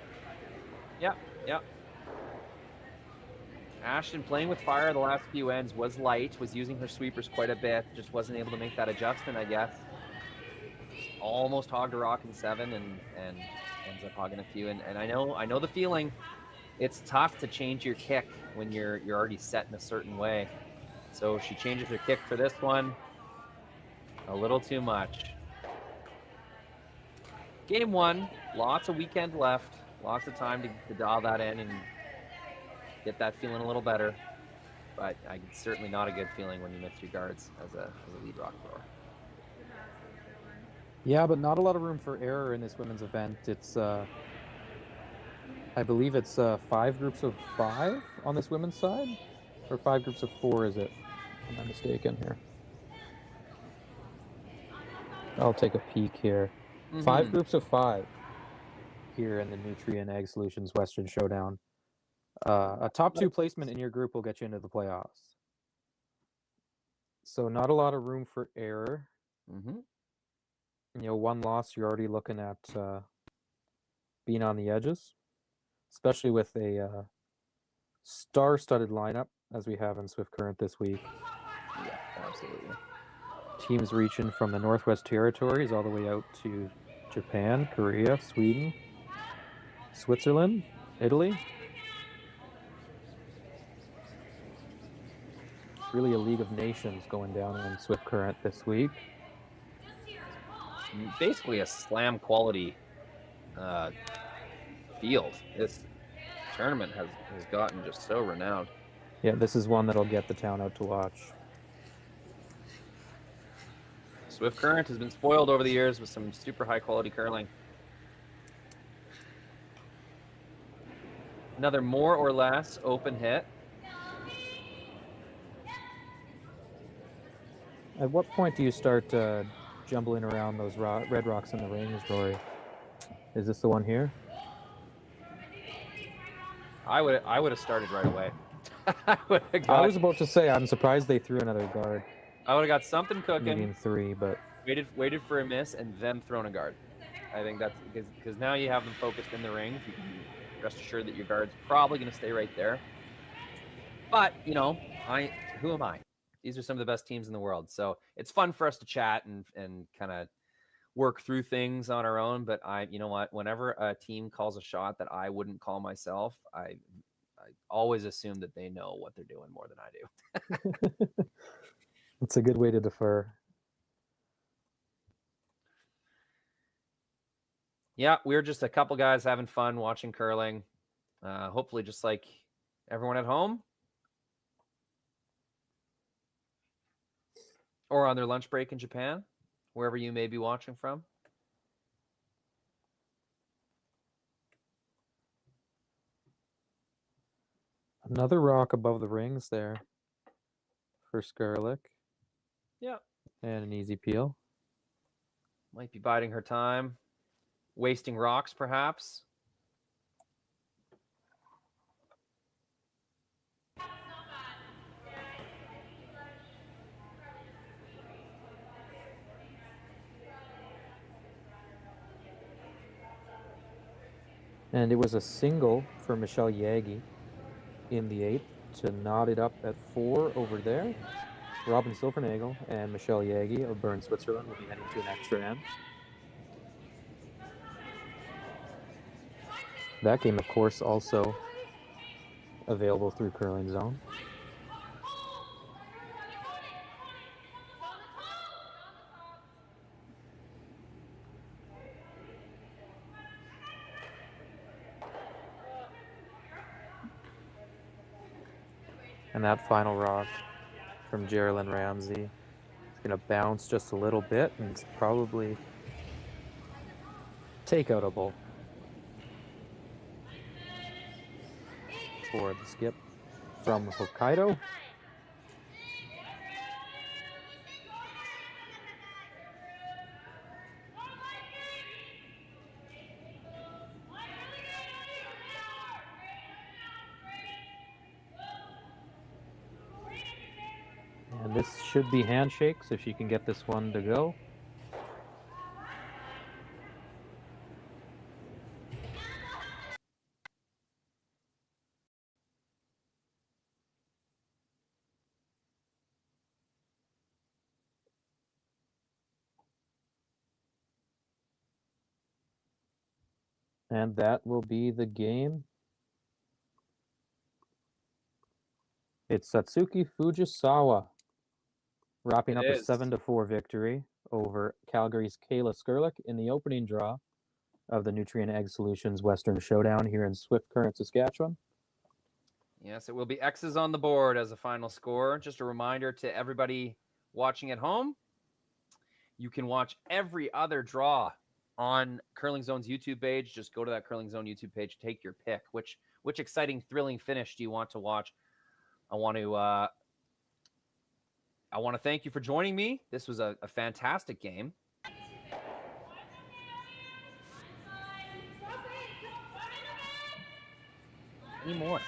Yep. Ashton playing with fire the last few ends, was light, was using her sweepers quite a bit, just wasn't able to make that adjustment, I guess. Almost hogged a rock in 7 and ends up hogging a few. And I know the feeling. It's tough to change your kick when you're already set in a certain way. So she changes her kick for this one. A little too much. Game 1, lots of weekend left. Lots of time to dial that in and get that feeling a little better. But it's certainly not a good feeling when you miss your guards as a lead rock thrower. Yeah, but not a lot of room for error in this women's event. It's I believe it's 5 groups of 5 on this women's side, or 5 groups of 4, is it? Am I mistaken here? I'll take a peek here. 5 groups of 5 here in the Nutrien Ag Solutions Western Showdown. A top 2 placement in your group will get you into the playoffs. So not a lot of room for error. 1 loss, you're already looking at being on the edges, especially with a star-studded lineup as we have in Swift Current this week. Yeah, absolutely. Teams reaching from the Northwest Territories all the way out to Japan, Korea, Sweden, Switzerland, Italy. It's really a League of Nations going down in Swift Current this week. Basically a slam quality field. This tournament has gotten just so renowned. Yeah, this is one that'll get the town out to watch. Swift Current has been spoiled over the years with some super high quality curling. Another more or less open hit. At what point do you start jumbling around those red rocks in the rings, Rory? Is this the one here? I would have started right away. I was about to say, I'm surprised they threw another guard. I would have got something cooking. Needing 3, but waited for a miss and then thrown a guard. I think that's because now you have them focused in the rings. You can rest assured that your guard's probably going to stay right there. But who am I? These are some of the best teams in the world, so it's fun for us to chat and kind of work through things on our own. But you know what? Whenever a team calls a shot that I wouldn't call myself, I always assume that they know what they're doing more than I do. It's a good way to defer. Yeah, we're just a couple guys having fun watching curling. Hopefully just like everyone at home or on their lunch break in Japan, wherever you may be watching from. Another rock above the rings there for Skirick. Yeah. And an easy peel. Might be biding her time. Wasting rocks, perhaps. And it was a single for Michelle Yagi in the 8th to knot it up at 4 over there. Robin Silvernagel and Michelle Yagi of Bern, Switzerland will be heading to an extra end. That game, of course, also available through Curling Zone. And that final rock from Geraldine Ramsey is going to bounce just a little bit and it's probably takeoutable for the skip from Hokkaido. And this should be handshakes if she can get this one to go. And that will be the game. It's Satsuki Fujisawa wrapping up a 7-4 victory over Calgary's Kayla Skrlik in the opening draw of the Nutrien Egg Solutions Western Showdown here in Swift Current, Saskatchewan. Yes, it will be X's on the board as a final score. Just a reminder to everybody watching at home, you can watch every other draw on Curling Zone's YouTube page. Just go to that Curling Zone YouTube page, take your pick. Which exciting, thrilling finish do you want to watch? I want to thank you for joining me. This was a fantastic game. Any more?